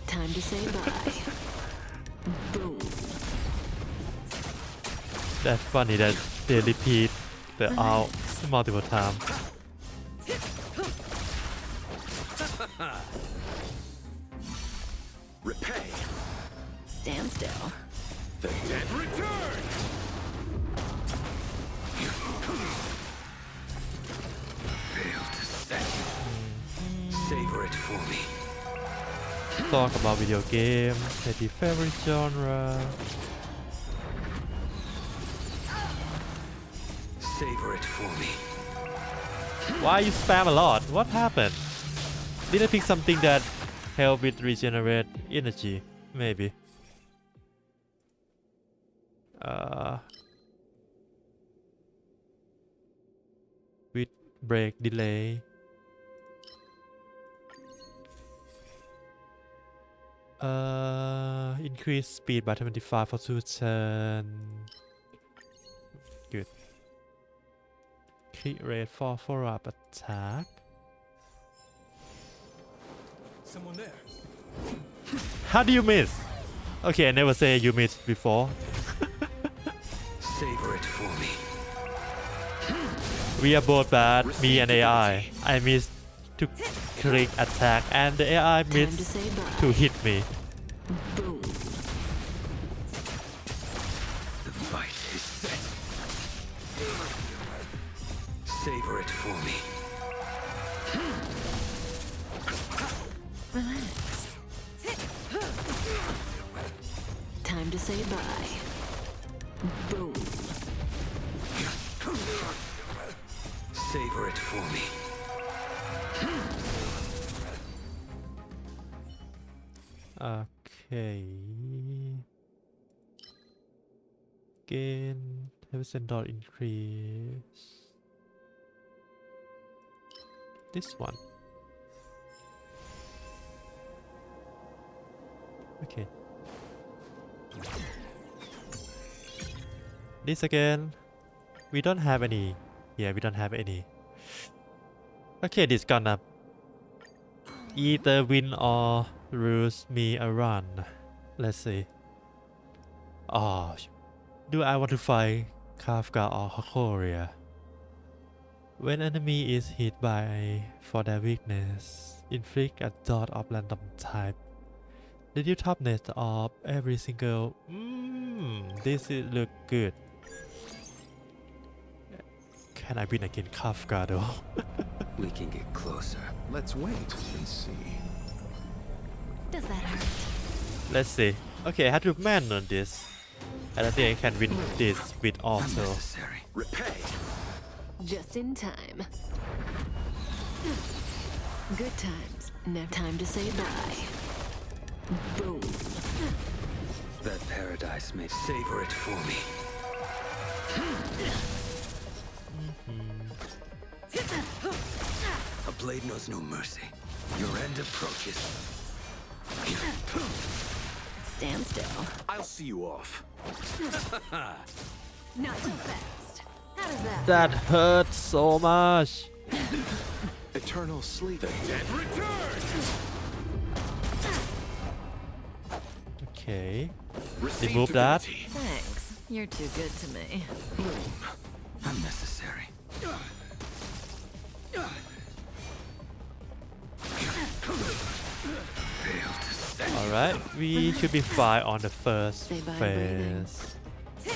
Time to say bye. Boom. That's funny that they repeat the out multiple times. Repay. Stand still. The dead return. Fail to set. Savor it for me. Talk about video game, maybe favorite genre. Savor it for me. Why you spam a lot? What happened? Did I pick something that help with regenerate energy? Maybe. With break delay. Increase speed by 25 for 2 turn. Good. Crit rate for follow-up attack. Someone there. How do you miss? Okay, I never say you missed before. Savor it for me. We are both bad, me and AI. I missed to click attack and the AI Time to missed say bye. to hit me. Boom. The fight is set. Savor it for me. Relax. Time to say bye. Boom. Savor it for me. Okay. Gain 10% dollar increase. This one. Okay. This again. We don't have any. Yeah, we don't have any. Okay, this gonna either win or lose me a run. Let's see. Oh, do I want to fight Kafka or Hakoria? When enemy is hit by for their weakness, inflict a dot of random type. Reduce toughness of every single. This look good. Can I win against Kafka though? We can get closer. Let's wait and see. Does that hurt? Let's see. Okay, I have to man on this. I don't think I can win this with auto. Unnecessary. Repay. Just in time. Good times. Never time to say bye. Boom. That paradise may savor it for me. A blade knows no mercy. Your end approaches. Stand still. I'll see you off. Not so fast. How does that? That hurts so much. Eternal sleep. The dead returns. Okay. Receive Remove that. divinity. Thanks. You're too good to me. Unnecessary. Fail to stand. Alright, we should be fine on the first Say bye to breathing. phase.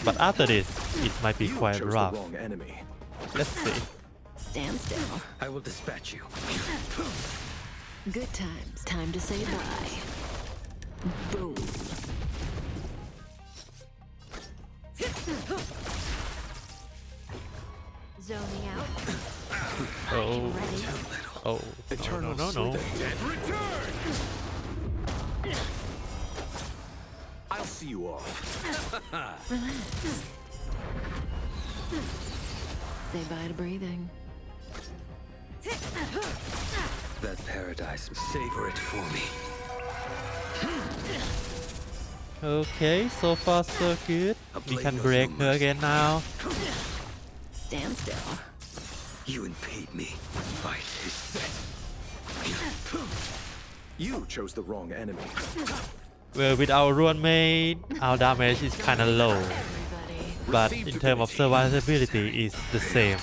But after this, it might be You quite chose rough. the wrong enemy. Let's see. Stand still. I will dispatch you. Good times. Time to say bye. Boom. Zoning out. Oh, Ready. oh, Eternal no. sleep. The dead returns. I'll see you off. Relax. Say bye to breathing. That paradise, savor it for me. Okay, so far so good. We can break her again now. Stand still. You impede me. Fight is set. You chose the wrong enemy. Well, with our Ruan Maid, our damage is kinda low. Everybody. But in terms of survivability, it's the same.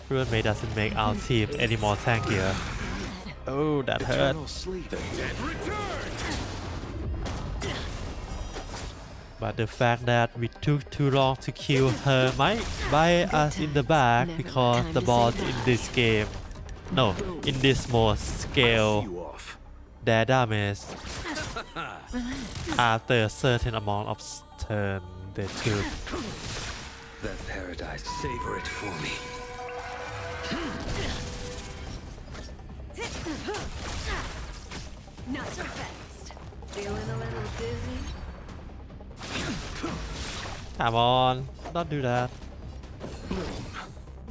Ruan Maid doesn't make our team any more tankier. Oh, that hurt. Eternal sleep. The dead returns. But the fact that we took too long to kill her might bite us in the back because the boss in this game, no, in this mode scale See you off. their damage after a certain amount of turn they took. That paradise, savor it for me. Not so fast. Feeling a little dizzy? Come on, don't do that.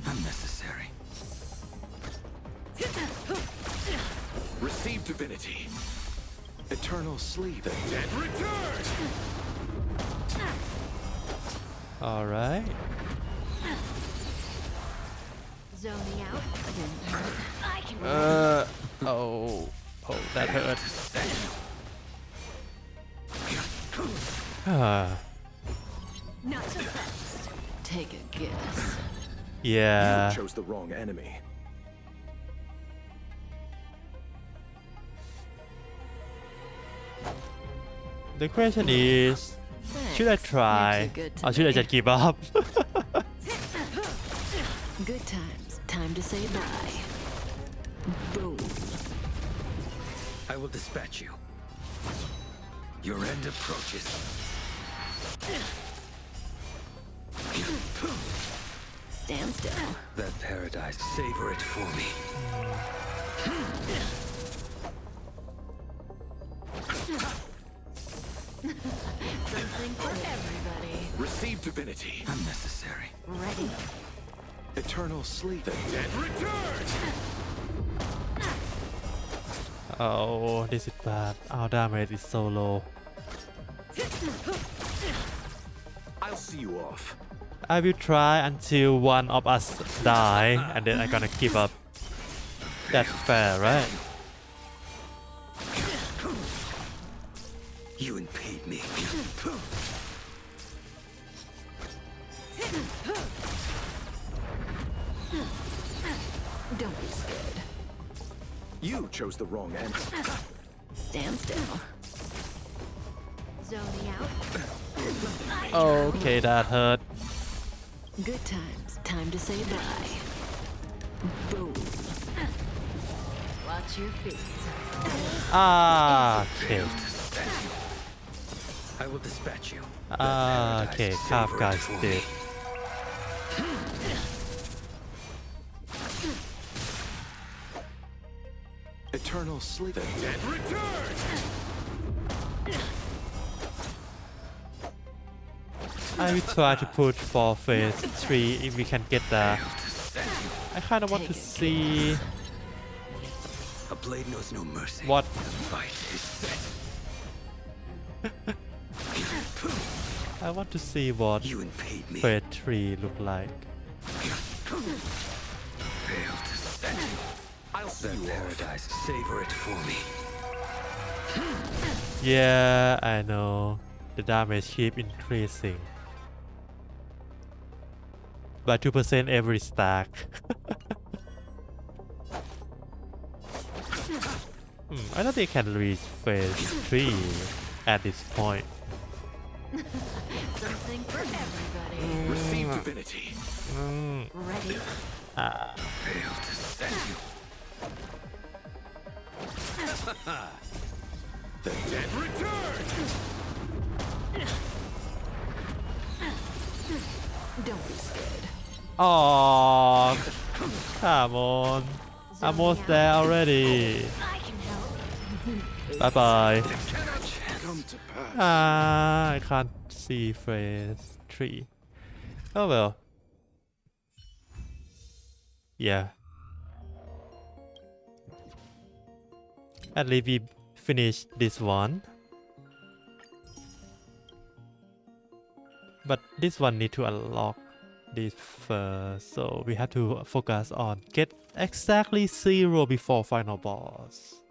Unnecessary. Receive divinity. Eternal sleep. The dead returns. Alright. Zoning out. Didn't hurt. I can Oh, that hurt. Not so fast. Take a guess. Yeah. You chose the wrong enemy. The question is, should I Thanks. try You're too good to or should I me. just give up? Good times. Time to say bye. Boom. I will dispatch you. Your end approaches. Stand still. That paradise, savor it for me. Something for everybody. Receive divinity. Unnecessary. Ready. Eternal sleep. The dead returns. Oh, this is bad. Our damage is so low. I'll see you off. I will try until one of us die and then I'm gonna give up. That's fair, right? You impede me. Don't be scared. You chose the wrong enemy. Stand still. Zoning out. Okay, that hurt. Good times. Time to say bye. Boom. Watch your feet. Ah, okay. I will dispatch you. Okay, half guys dead. Eternal sleep. The Dead return! I will try to push for phase 3 if we can get that. I kind of want to see A blade knows no mercy. what The fight is set. I want to see what You impaid me. phase 3 look like. Failed to set you. I'll see you paradise. Savor it for me. Yeah, I know. The damage keep increasing by 2% every stack. I don't think I can reach phase 3 at this point. Something for everybody. Receive divinity. Ready? Failed to set you. The dead return! Don't be scared. Oh, come on. Almost there already. I can help. Bye bye. Come to pass. I can't see phase 3. Oh well. Yeah. At least we finished this one. But this one need to unlock this first, so we have to focus on get exactly 0 before final boss.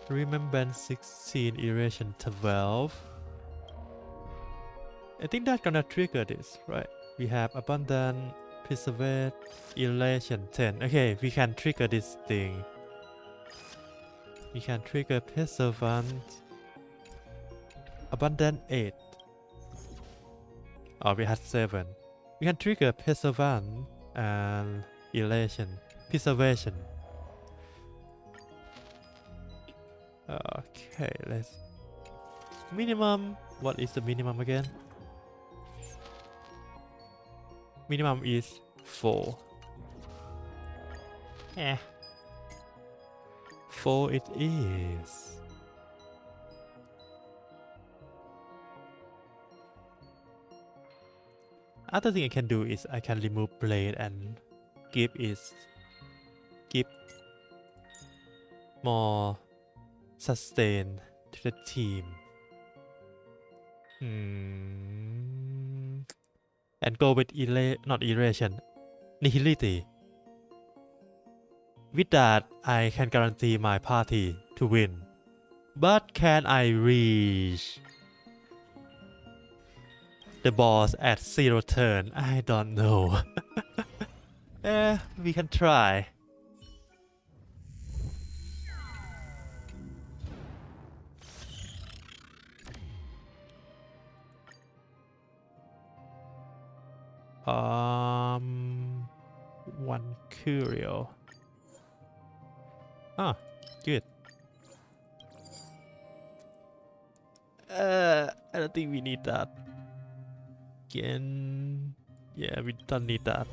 Remembrance 16, Erasure 12. I think that's gonna trigger this, right? We have Abundant, Preserve, Erasure 10. Okay, we can trigger this thing. We can trigger Perseverance, Abundant 8. Oh, we had 7. We can trigger Perseverance and Elation, Preservation. Okay, let's. Minimum. What is the minimum again? Minimum is 4. 4 it is. Other thing I can do is I can remove blade and give more sustain to the team. And go with not erasure, nihility. With that, I can guarantee my party to win. But can I reach the boss at 0 turn? I don't know. We can try. One curio. Ah, good. I don't think we need that. Again, yeah, we don't need that.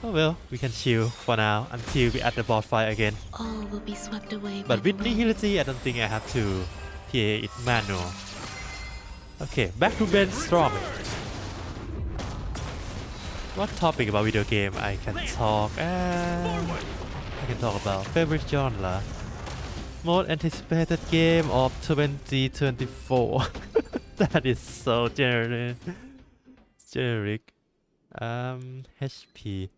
Oh well, we can chill for now until we add the boss fight again. All will be swept away by But with the wind. nihility, I don't think I have to play it manual. Okay, back to brainstorming. What topic about video game I can talk? I can talk about favorite genre. Most anticipated game of 2024. That is so generic. HP.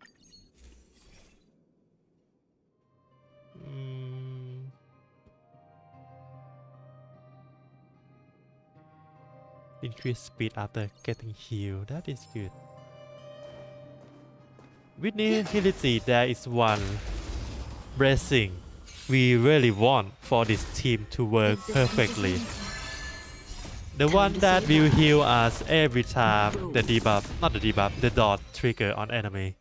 Increase speed after getting healed. That is good. With nihility, there is one blessing we really want for this team to work perfectly. The one that will heal us every time the debuff, not the debuff, the dot trigger on enemy.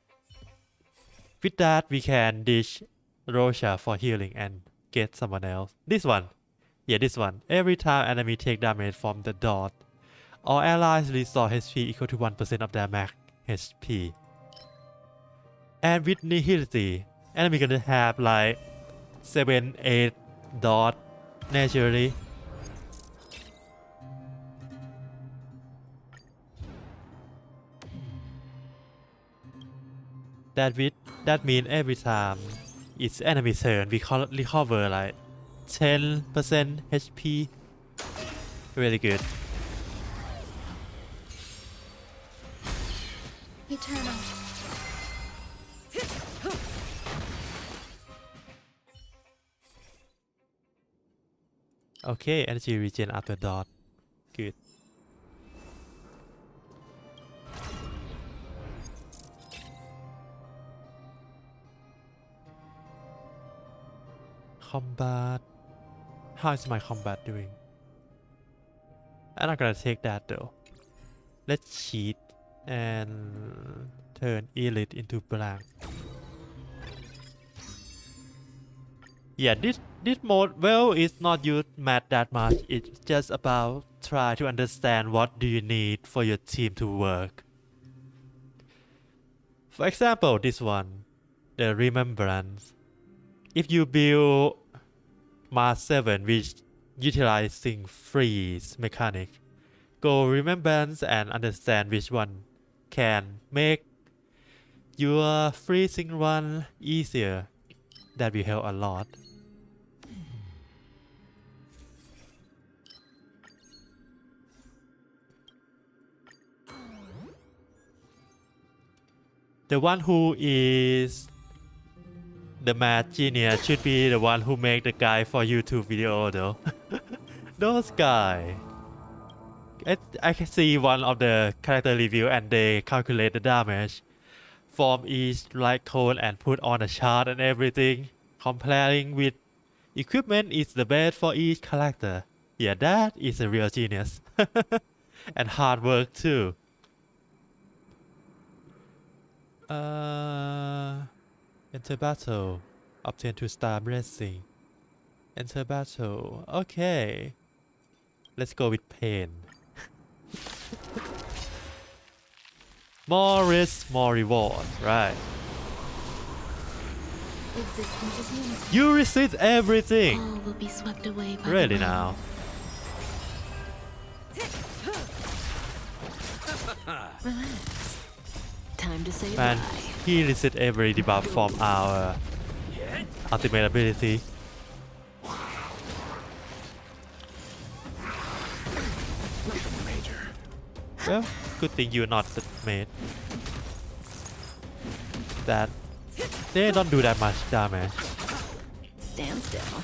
With that, we can dish Rosha for healing and get someone else. This one. Yeah, this one. Every time enemy take damage from the dot, all allies restore HP equal to 1% of their max HP. And with nihility, enemy gonna have like 7-8 dot naturally. That means every time it's enemy turn, we recover like 10% HP. Really good. Eternal. Okay, energy regen after dot. Good. Combat. How is my combat doing? I'm not gonna take that though. Let's cheat and turn elite into blank. Yeah, this mode, well, it's not used math that much. It's just about try to understand what do you need for your team to work. For example, this one, the remembrance. If you build Mars 7 which utilizing freeze mechanic, go remembrance and understand which one can make your freezing run easier. That will help a lot. The one who is the mad genius should be the one who make the guide for YouTube video though. Those guys. I can see one of the character review and they calculate the damage from each light cone and put on a chart and everything. Comparing with equipment is the best for each character. Yeah, that is a real genius. And hard work too. Enter battle. Obtain 2-star blessing. Enter battle. Okay. Let's go with pain. More risk, more reward. Right. You resist everything. All will be swept away by Really the wind. now. Relax. Time to say Man, bye. he resists every debuff from our ultimate ability. Well, good thing you're not the mate. That they don't do that much damage. Stand still.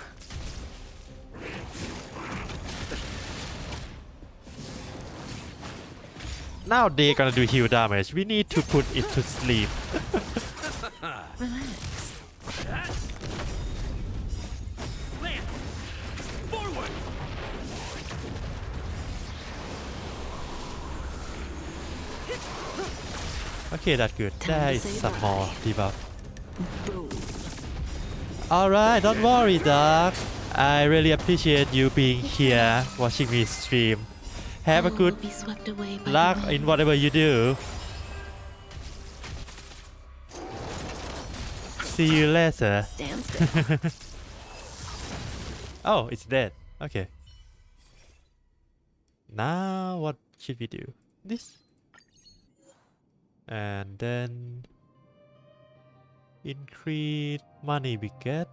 Now they're gonna do heal damage. We need to put it to sleep. Relax. Okay, that's good. Time There to is say some bye. more debuff. Boom. Alright, don't worry, Doc. I really appreciate you being here watching me stream. Have a All good will be swept away by the luck wind. in whatever you do. See you later. Stand still. Oh, it's dead. Okay. Now what should we do? This. And then increase money we get.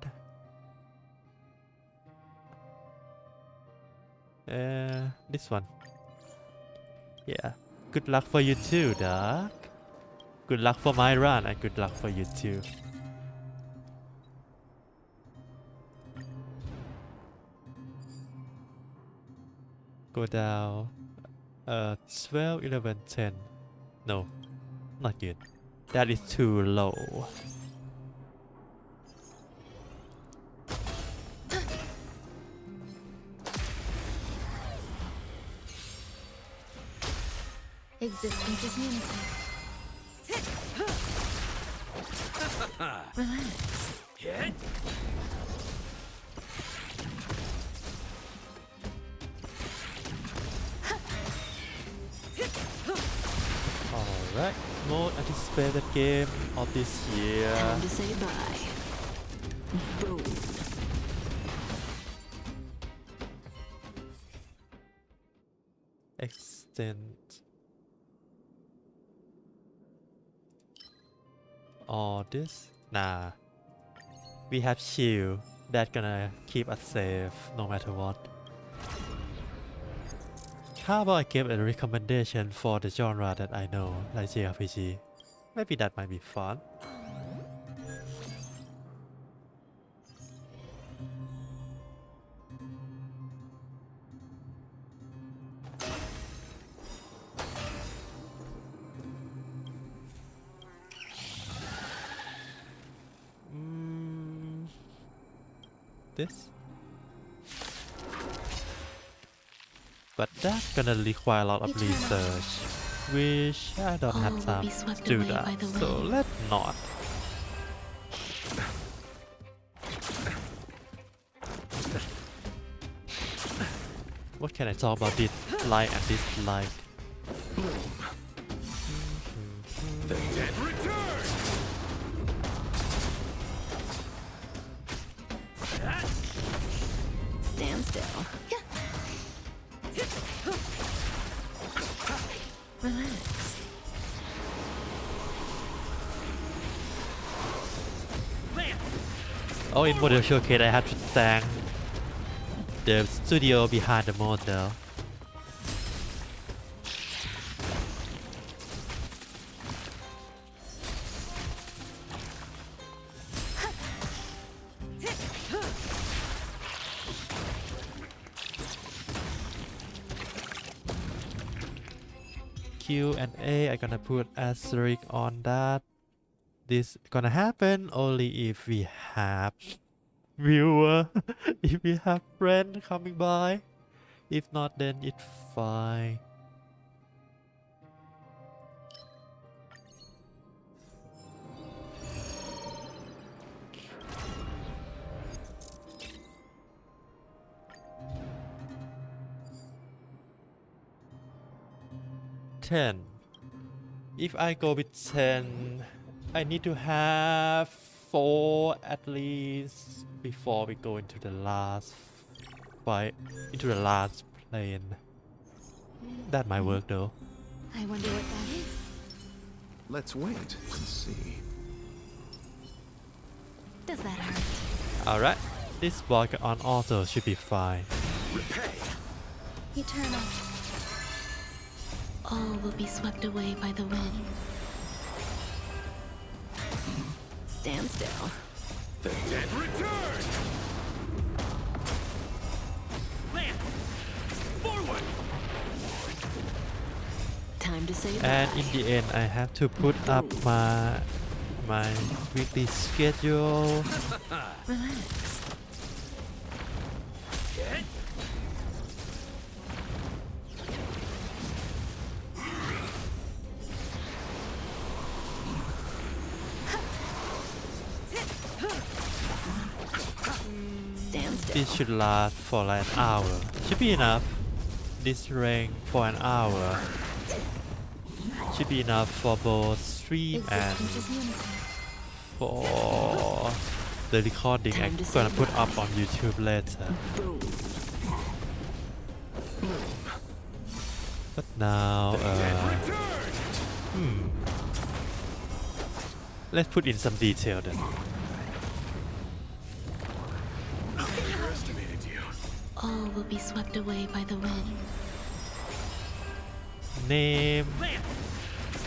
This one. Yeah. Good luck for you too, Doc. Good luck for my run and good luck for you too. Go down. 12, 11, 10. No, not good. That is too low. Existence is unity. Relax. Alright, most anticipated game of this year. Time to say bye. Boom. Extend all this? Nah. We have shield that gonna keep us safe no matter what. How about I give a recommendation for the genre that I know, like JRPG? Maybe that might be fun. This? But that's gonna require a lot of research, which I don't have time to do that, so let's not. What can I talk about this like and dislike? The dead return! Stand still. Relax. Oh, in Model Showcase, I have to thank the studio behind the model. Q and A, I'm gonna put asterisk on that. This gonna happen only if we have viewer, if we have friend coming by. If not, then it's fine. If I go with 10, I need to have 4 at least before we go into the last fight, into the last plane. That might work though. I wonder what that is. Let's wait and see. Does that hurt? Alright, this block on auto should be fine. Repay! Eternal. All will be swept away by the wind. Stand still. The dead return! Lance! Forward! Time to say And bye. in the end, I have to put up my weekly schedule. Relax. Get? Stand still. This should last for like an hour. Should be enough. This rank for an hour should be enough for both stream and for the recording I'm gonna put up on YouTube later. Boom. But now, let's put in some detail then. Underestimated you. All will be swept away by the wind. Name.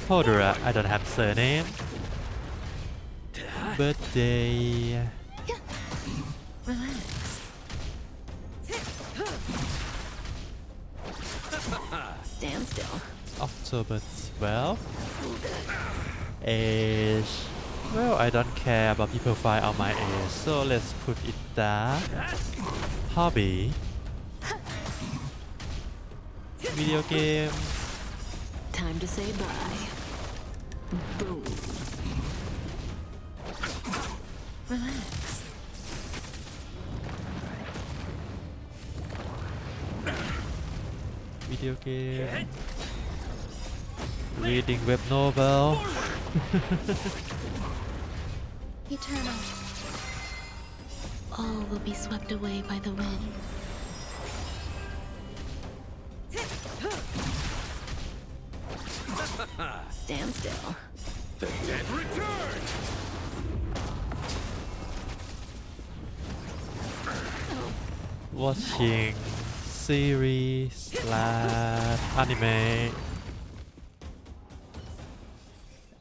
Hodora, I don't have surname. Birthday. Relax. Stand still. October 12th. Age. Well, I don't care about people find out my age, so let's put it there. Hobby. Video game. Time to say bye. Boom. Relax. Video game. Reading web novel. Eternal. All will be swept away by the wind. Stand still. The dead return! Watching series / anime,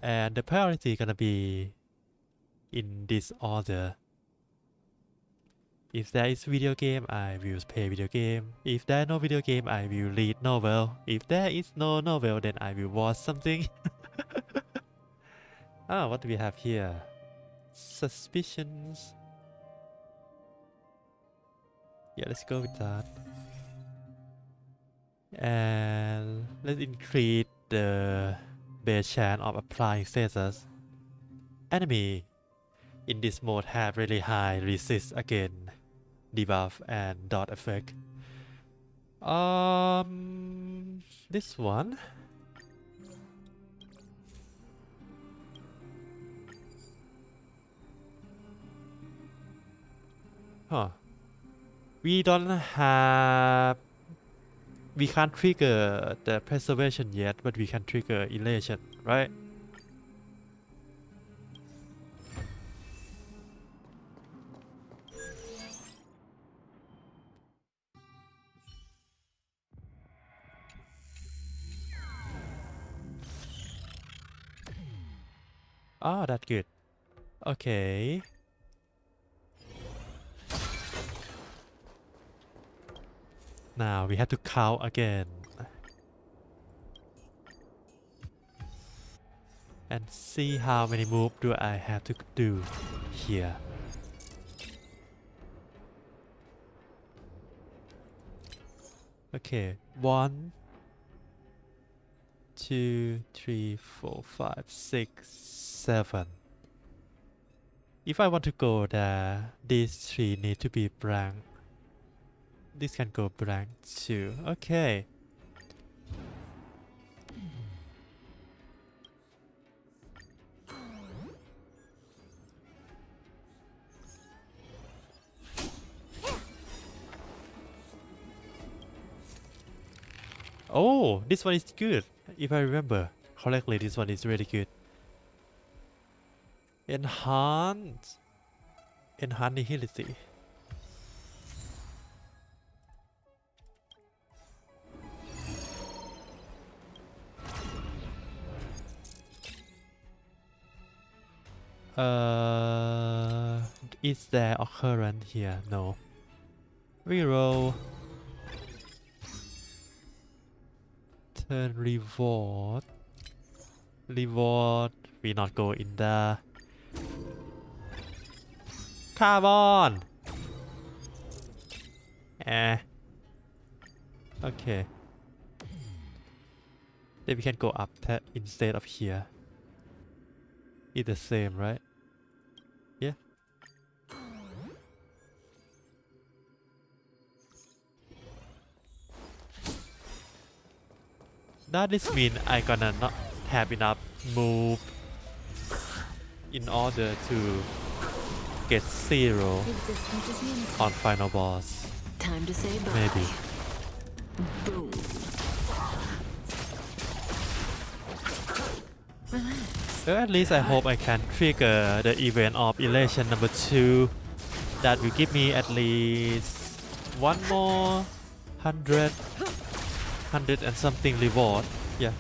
and the priority gonna be in this order. If there is video game, I will play video game. If there is no video game, I will read novel. If there is no novel, then I will watch something. Ah, what do we have here? Suspicions. Yeah, let's go with that. And let's increase the base chance of applying status. Enemy in this mode have really high resist against debuff and dot effect. This one. Huh. We don't have. We can't trigger the preservation yet, but we can trigger elation, right? Oh, that's good. Okay. Now we have to count again. And see how many moves do I have to do here. Okay, 1, 2, 3, 4, 5, 6, 7. If I want to go there, these 3 need to be blank. This can go blank too. Okay. Oh, this one is good. If I remember correctly, this one is really good. Enhance nihility. Is there occurrence here? No. Reroll. Turn reward. Reward. We not go in there. Come on. Okay. Then we can go up instead of here. It's the same, right? Yeah. Does this mean I gonna not have enough move in order to get 0 Existence is meaningful. on final boss? Time to say bye. Maybe. Boom. Relax. Well, at least I hope I can trigger the event of elation number 2. That will give me at least one more 100 and something reward. Yeah.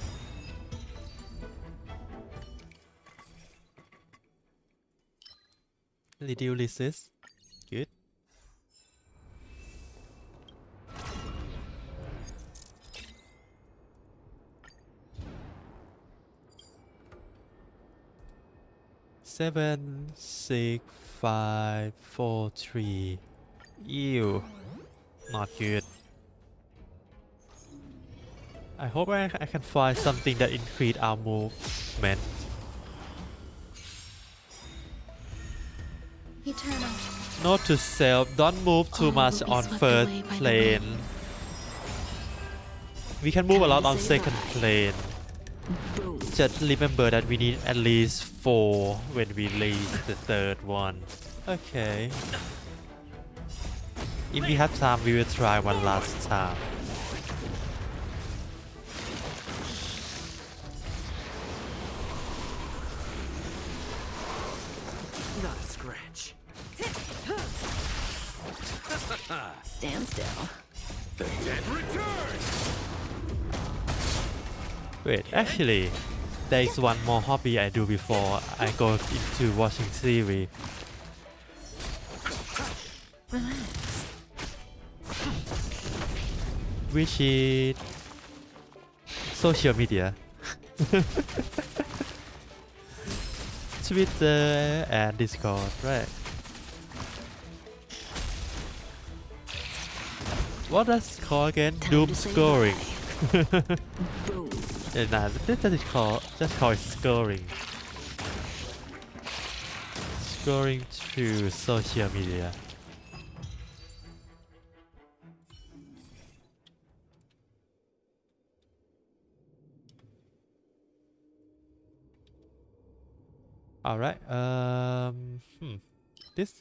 Reduce resist. Good. Seven, 6, 5, 4, 3. Ew. Not good. I hope I can find something that increase our movement. Eternal. Note to self, don't move too All much will be on swept first away by the plane. wind. We can move a Time lot to on say second bye. plane. Boom. Just remember that we need at least 4 when we leave the third one. Okay. If we have time, we will try one last time. Not a scratch. Stand still. The dead return! Wait, actually, there is one more hobby I do before I go into watching series. Which is social media. Twitter and Discord, right? What does it call again? Time Doom to say scoring. bye. Boom. Nah, that is called, just call it scoring. Scoring through social media. Alright, this.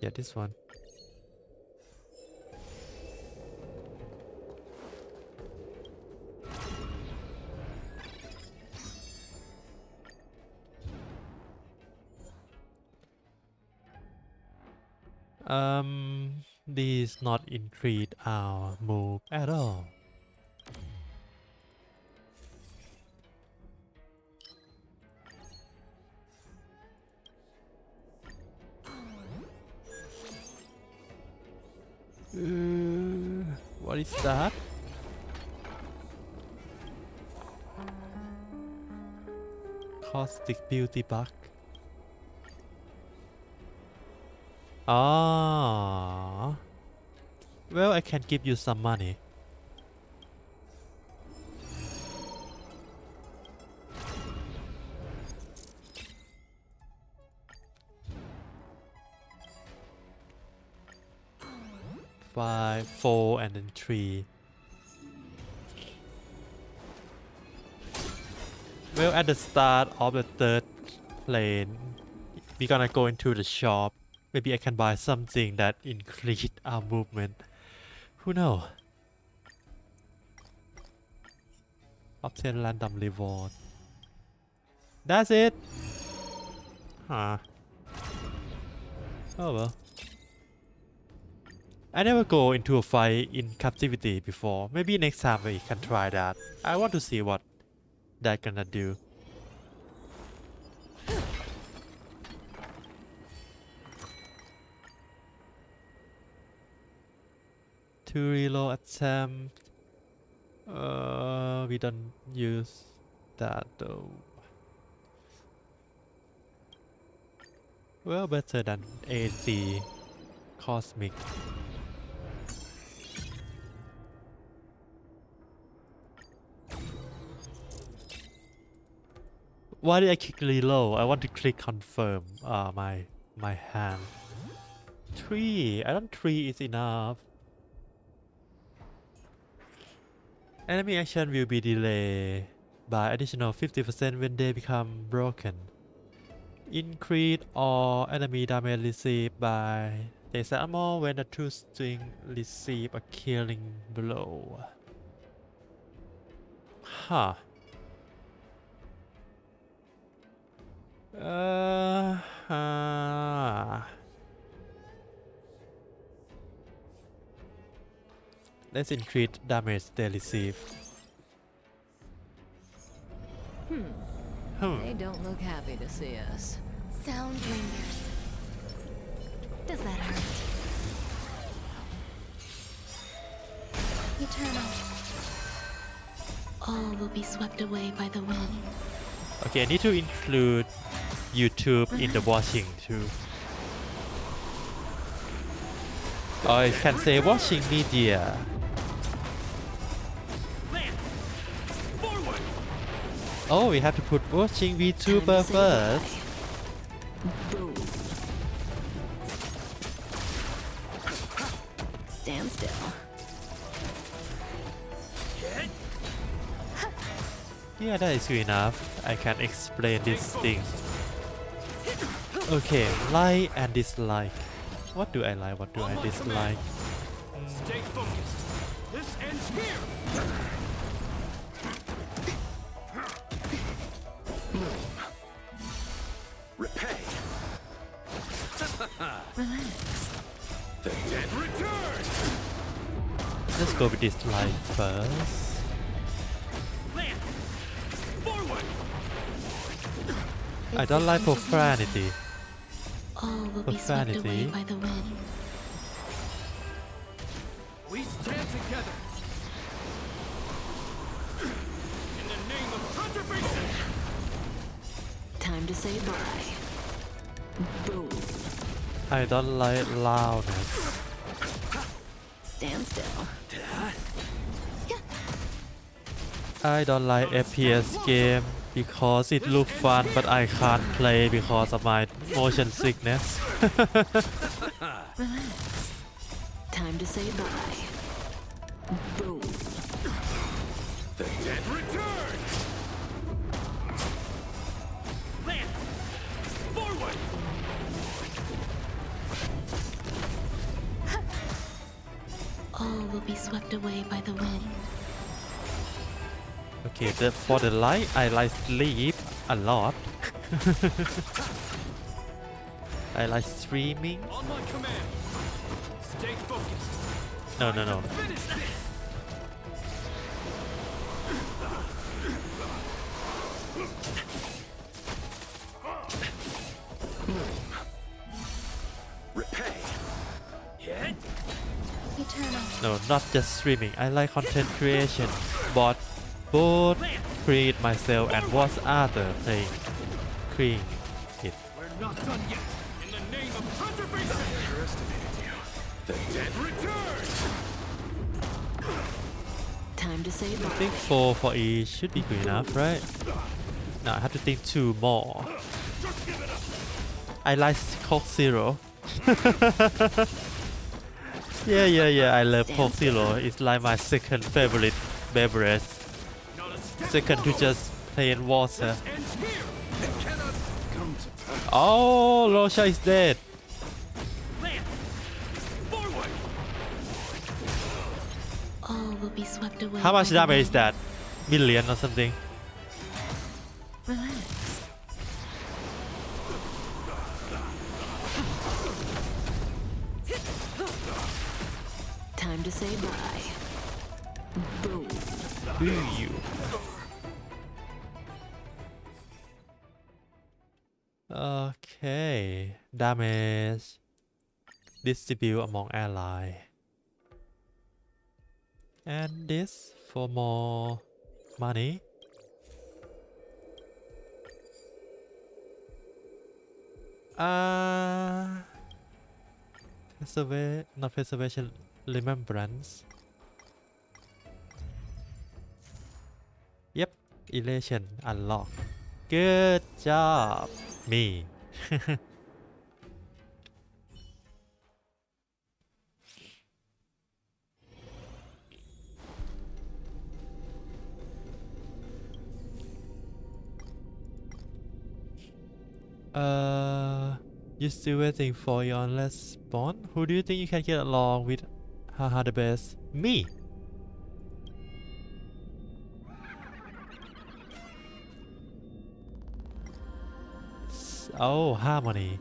Yeah, this one. This not increase our move at all. What is that? Caustic beauty bug. Ah. Well, I can give you some money. Five, 4, and then 3. Well, at the start of the third plane, we're gonna go into the shop. Maybe I can buy something that increase our movement. Who knows? Obtain random reward. That's it. Huh. Oh well. I never go into a fight in captivity before. Maybe next time we can try that. I want to see what that gonna do. To reload attempt. We don't use that though. Well, better than AC Cosmic. Why did I click reload? I want to click confirm my hand. 3. I don't 3 is enough. Enemy action will be delayed by additional 50% when they become broken. Increase all enemy damage received by the armor when the 2 string receive a killing blow. Huh. Let's increase damage they receive. They don't look happy to see us. Sound lingers. Does that hurt? Eternal. All will be swept away by the wind. Okay, I need to include YouTube in the watching too. Or I can say watching media. Oh, we have to put watching VTuber first. Boom. Stand still. Yeah, that is good enough. I can explain these things. Okay, like and dislike. What do I like? What do I dislike? Stay focused. This ends here. Repay. Relax. The dead Return. Let's go with dislike first. Lance. Forward. I don't like profanity. All will be swept away Profanity. by the wind. We stand together. In the name of conservation. Time to say bye. Boom. I don't like loudness. Stand still. I don't like FPS game because it look fun but I can't play because of my motion sickness. Relax. Time to say bye. Boom. The dead Return. Lance. Forward. All will be swept away by the wind. Okay, for the light, I like sleep a lot. I like streaming. On my command. Stay focused. No. Finish this. repay. Hit. Eternal. No, not just streaming. I like content creation, but both create myself and watch other playing, creating it. We're not done yet. In the name of conservation. Underestimated you. The dead Return. Time to say I bye. think 4 for each should be good enough, right? Now I have to think 2 more. I like Coke Zero. Yeah, I love Coke Zero. It's like my second favorite beverage. Second to just plain water. Ends here. it cannot come to pass. Oh, Rosha is dead. Lance. Forward. All will be swept away. How much by the damage is wind. that? Million or something? Relax. Time to say bye. Boom. Do you? Okay. Damage. Distribute among ally. And this for more money. Not preservation, remembrance. Yep, elation unlocked. Good job, me. You still waiting for your response? Who do you think you can get along with? Haha, the best. Me. Oh, harmony.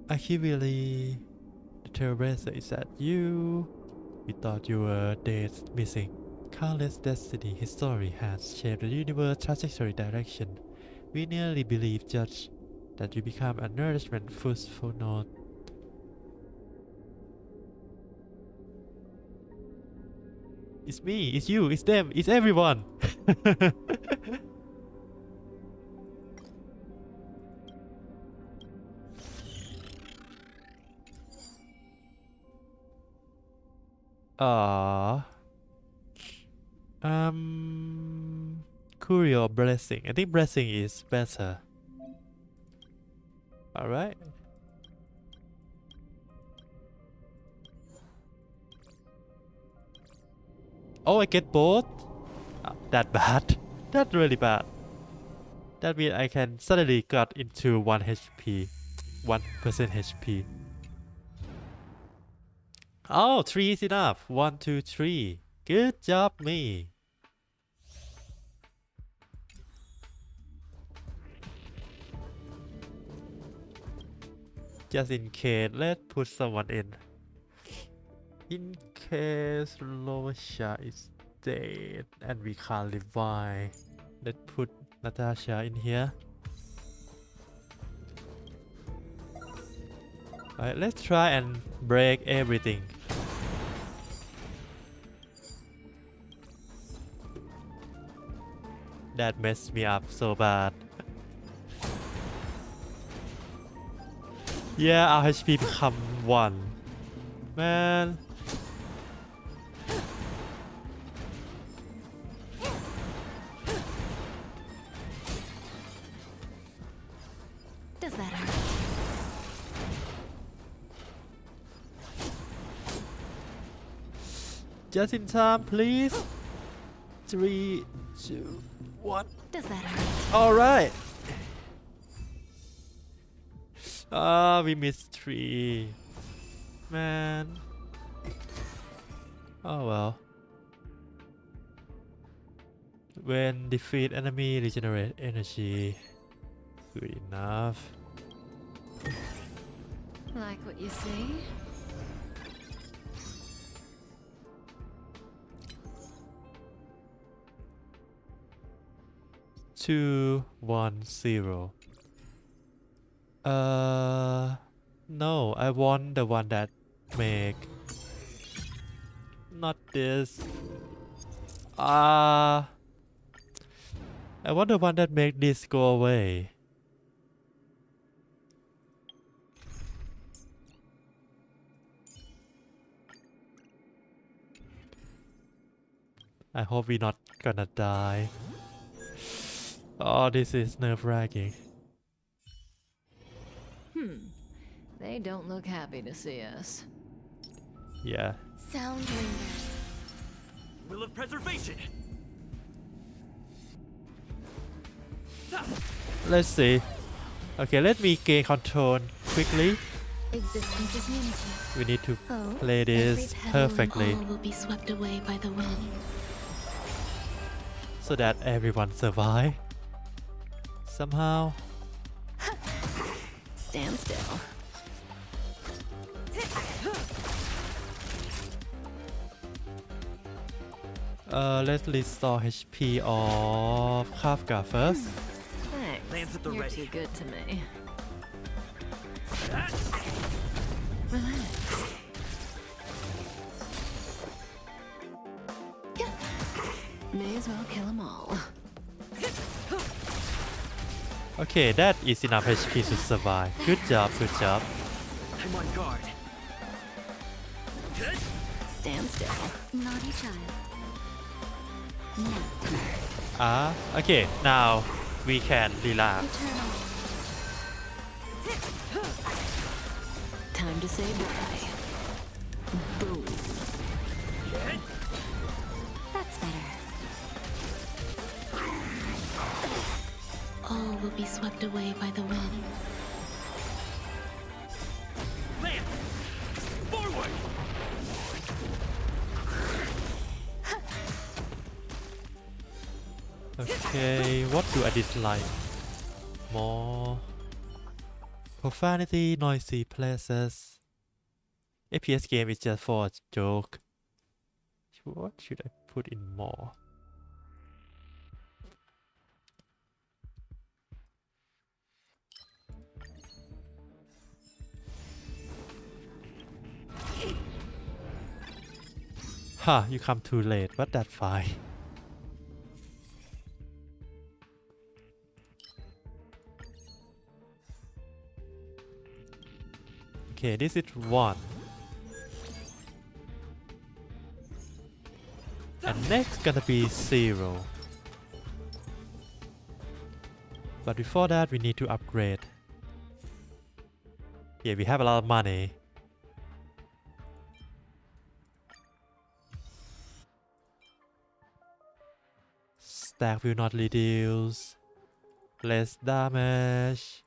Achille, the trailblazer, is that you? We thought you were dead, missing. Countless destiny history has shaped the universe trajectory direction. We nearly believe, Judge, that you become a nourishment for note. It's me, it's you, it's them, it's everyone. Ah. Courier or blessing? I think blessing is better. Alright. Oh, I get both? That bad. That's really bad. That means I can suddenly got into 1 HP. 1% HP. Oh, 3 is enough. 1, 2, 3. Good job, me. Just in case, let's put someone in. In case Losha is dead and we can't revive, let's put Natasha in here. Alright, let's try and break everything. That messed me up so bad. Yeah, our HP become 1. Man. Does that hurt? Just in time, please. 3, 2, 1. Does that hurt? Alright. We missed 3. Man. Oh well. When defeat enemy, regenerate energy. Good enough. Like what you see? Two, 1, 0. No, I want the one that make. Not this. I want the one that make this go away. I hope we're not gonna die. Oh, this is nerve-wracking. They don't look happy to see us. Yeah. Sound lingers. Will of preservation. Let's see. Okay, let me gain control quickly. Existence is unity. We need to Oh, play this Every petal perfectly and all will be swept away by the wind. so that everyone survive. Somehow. Stand still. Let's restore HP of Kafka first. Thanks. Lance at the You're ready. too good to me. Relax. May as well kill them all. Okay, that is enough HP to survive. Good job, good job. I'm on guard. Stand still. Naughty child. Okay, now we can relax. Eternal. Time to say bye. Boom. That's better. All will be swept away by the wind. Lance! Forward! Okay, what do I dislike more? Profanity, noisy places. FPS game is just for a joke. What should I put in more? Ha, you come too late, but that's fine. Okay, this is 1. And next gonna be 0. But before that, we need to upgrade. Yeah, we have a lot of money. Stack will not reduce. Less damage.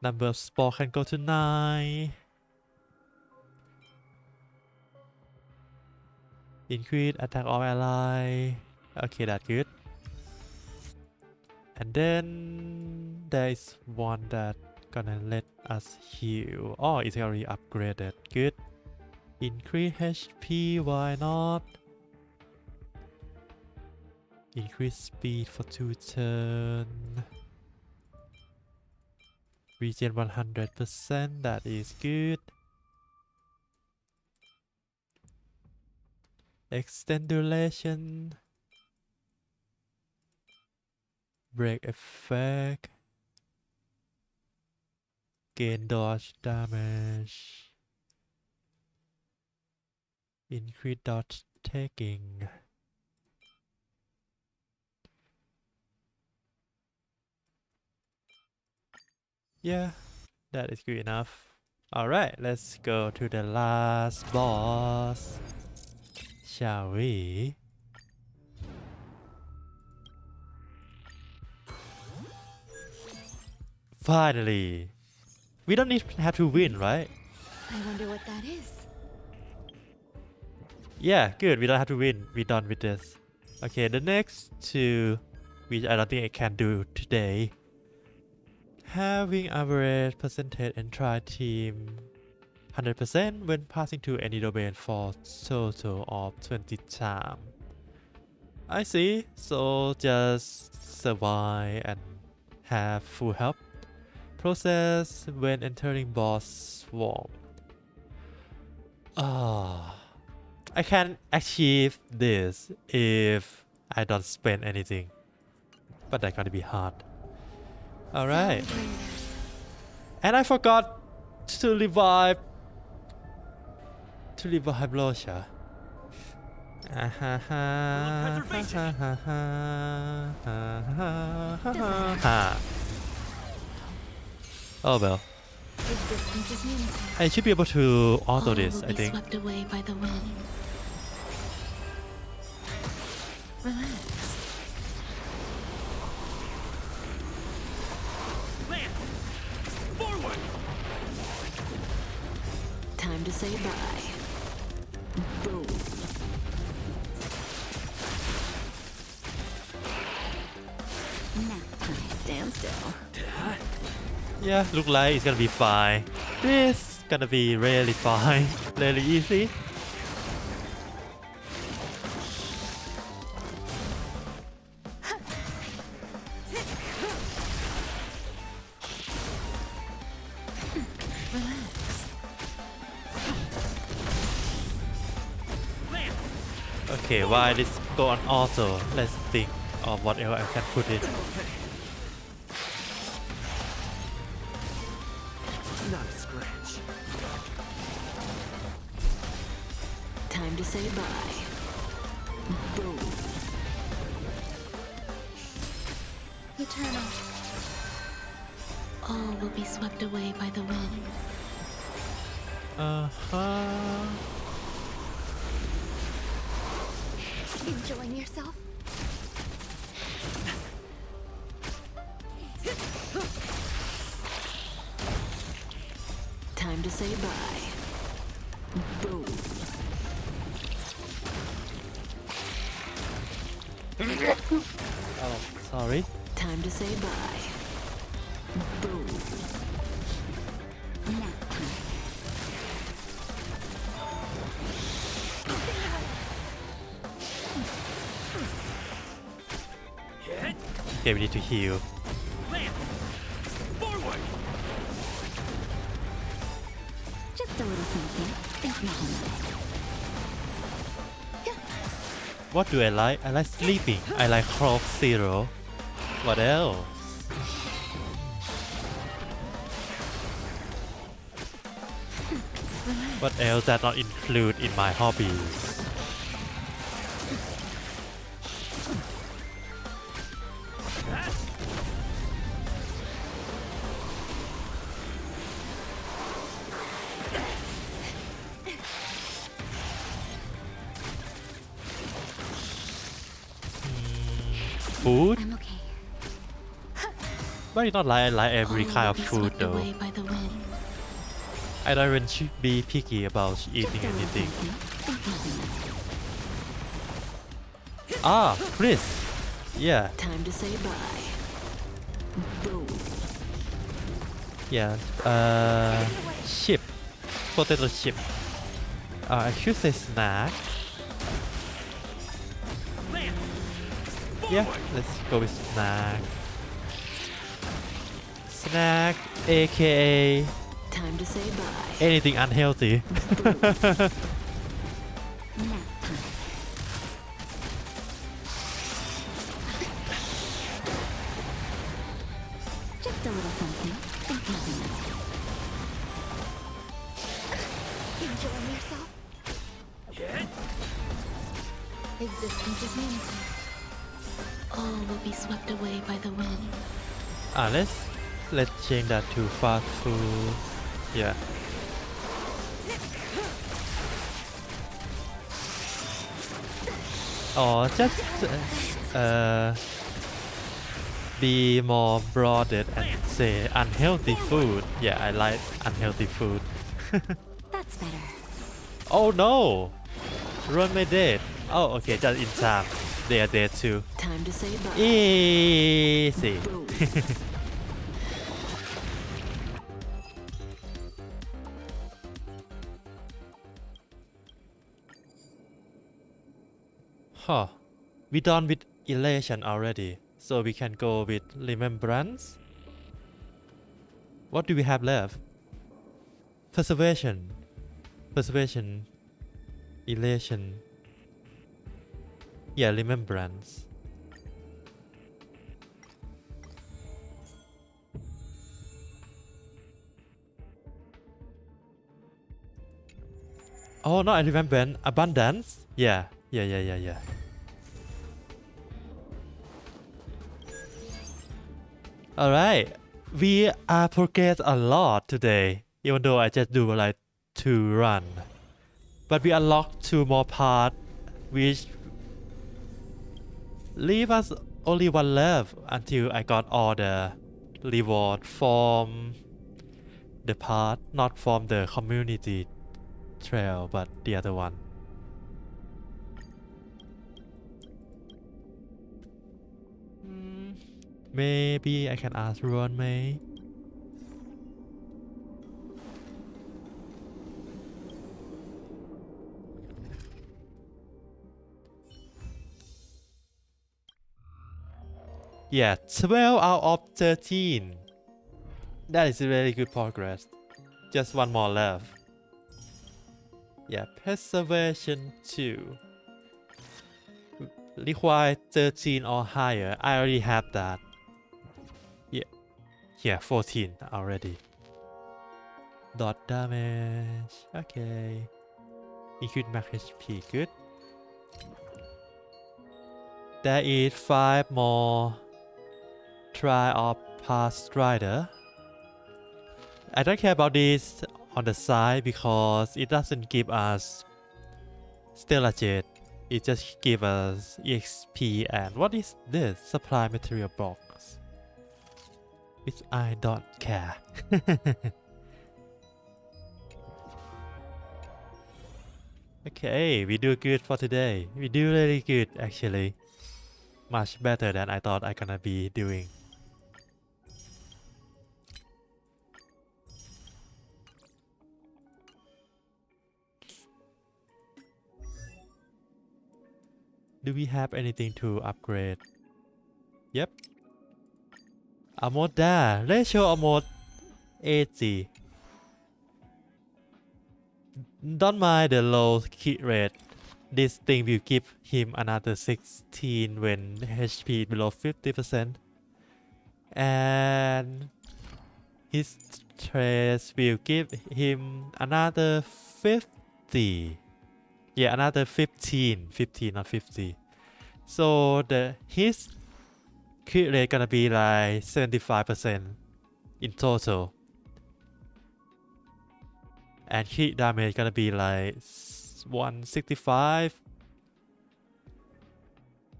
Number of spores can go to 9. Increase attack of ally. Okay, that's good. And then there is one that gonna let us heal. Oh, it's already upgraded. Good. Increase HP, why not? Increase speed for 2 turns. Regen 100%, that is good. Extend duration. Break effect. Gain dodge damage. Increase dodge taking. Yeah, that is good enough. Alright, let's go to the last boss. Shall we? Finally! We don't have to win, right? I wonder what that is. Yeah, good. We don't have to win. We're done with this. Okay, the next two, which I don't think I can do today. Having average percentage and try team 100% when passing to any domain for total of 20 times. I see. So just survive and have full health. Process when entering boss swarm. I can achieve this if I don't spend anything. But that's gonna be hard. Alright. And I forgot to revive Rosha. Oh well. I should be able to auto this, I think. Swept away by the wind. Relax. Forward! Time to say bye. Boom. Now time to stand still. Yeah, look like it's gonna be fine. This gonna be really fine, really easy. Okay, why this go on auto? Let's think of what else I can put in. Not a scratch. Time to say bye. Boom. Eternal. All will be swept away by the wind. Enjoying yourself? Time to say bye. Boom. Oh, sorry. Time to say bye. Boom. Okay, we need to heal. Lance! Forward! Just a little something. Think nothing. What do I like? I like sleeping. I like Crop Zero. What else? What else that not include in my hobbies? food, I'm okay. but it's not like every All kind will of be food swept though. away by the wind. I don't even be picky about eating Just a little anything. something. Think nothing of it. Ah, Chris. Yeah, Time to say bye. Boom. yeah. Chip, potato chip. I should say snack. Yeah, let's go with snack. Snack, aka Time to say bye. anything unhealthy. Nap time. Just a little something. Think nothing of it. Enjoying yourself? Existence is meaningful. All will be swept away by the wind. Let's change that to fast food. Yeah. Or just be more broadened and say unhealthy food. Yeah, I like unhealthy food. That's better. Oh no! Run my date. Oh, okay, just in time. They are dead too. Time to say bye. Easy. Boom. Huh. We done with elation already, so we can go with remembrance. What do we have left? Persuasion. Persuasion. Elation. Yeah, remembrance. Oh, no, I remember abundance. Yeah. Alright, we are progress a lot today, even though I just do like 2 run. But we unlocked 2 more parts, which leave us only 1 left until I got all the reward from the part, not from the community trail, but the other one. Maybe I can ask Ron May. Yeah, 12 out of 13. That is really good progress. Just 1 more left. Yeah, preservation 2. Require 13 or higher. I already have that. Yeah, 14 already. Dot damage. Okay. Increase max HP. Good. There is 5 more try of past rider. I don't care about this on the side because it doesn't give us Stellar Jet. It just gives us EXP and what is this? Supply material box. Which I don't care. Okay, we do good for today. We do really good actually. Much better than I thought I gonna be doing. Do we have anything to upgrade? Yep. Almost there. Ratio almost 80. Don't mind the low hit rate. This thing will give him another 16 when HP below 50%. And his trace will give him another 50. Yeah, another 15. 15 or 50. So his crit rate gonna be like 75% in total. And crit damage gonna be like 165.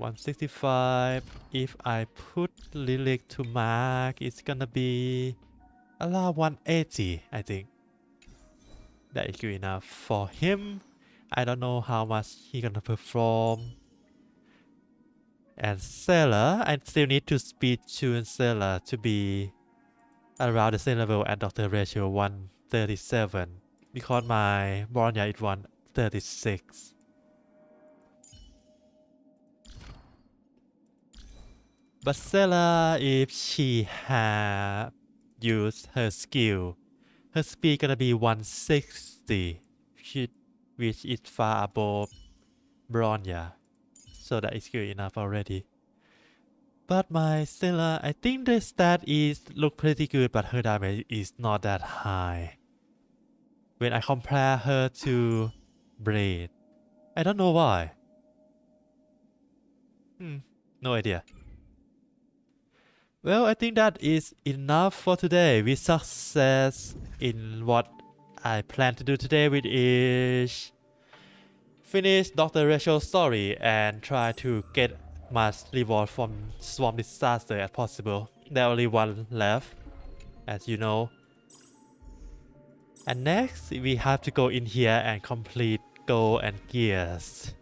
165. If I put Lyric to Mark, it's gonna be around 180, I think. That is good enough for him. I don't know how much he gonna perform. And Sailor, I still need to speed tune Sailor to be around the same level at Dr. Ratio 137 because my Bronya is 136. But Sailor, if she have used her skill, her speed gonna be 160, which is far above Bronya. So that is good enough already. But my Sailor, I think the stat is look pretty good, but her damage is not that high. When I compare her to Braid, I don't know why. No idea. Well, I think that is enough for today. With success in what I plan to do today, which is finish Dr. Rachel's story and try to get much reward from Swarm Disaster as possible. There only one left, as you know. And next, we have to go in here and complete Go and Gears.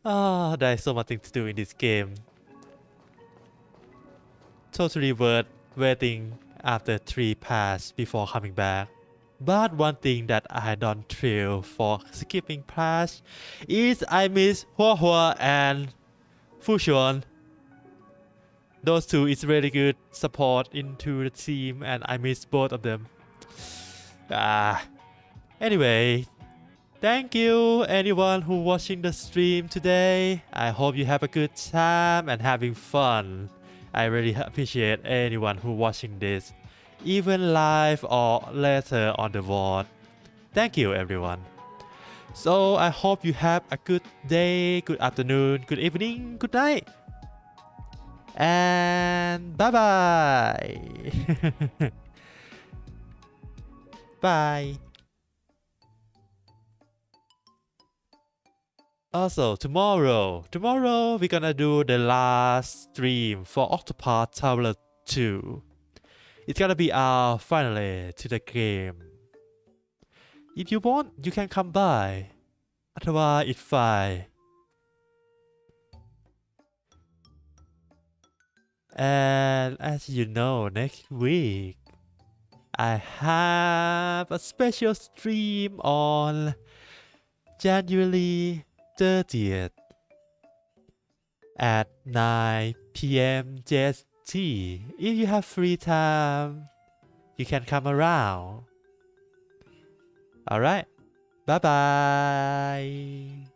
There is so much things to do in this game. Totally worth waiting after 3 passes before coming back. But one thing that I don't thrill for skipping pass is I miss Hua Hua and Fushun. Those two is really good support into the team and I miss both of them. Anyway, thank you anyone who watching the stream today. I hope you have a good time and having fun. I really appreciate anyone who watching this, even live or later on the VOD. Thank you everyone. So I hope you have a good day, good afternoon, good evening, good night. And bye bye. Bye. Also, tomorrow we're gonna do the last stream for Octopath Traveler 2. It's gonna be our finale to the game. If you want, you can come by. Otherwise, it's fine. And as you know, next week, I have a special stream on January 30th at 9 PM JST. If you have free time, you can come around. Alright, bye bye.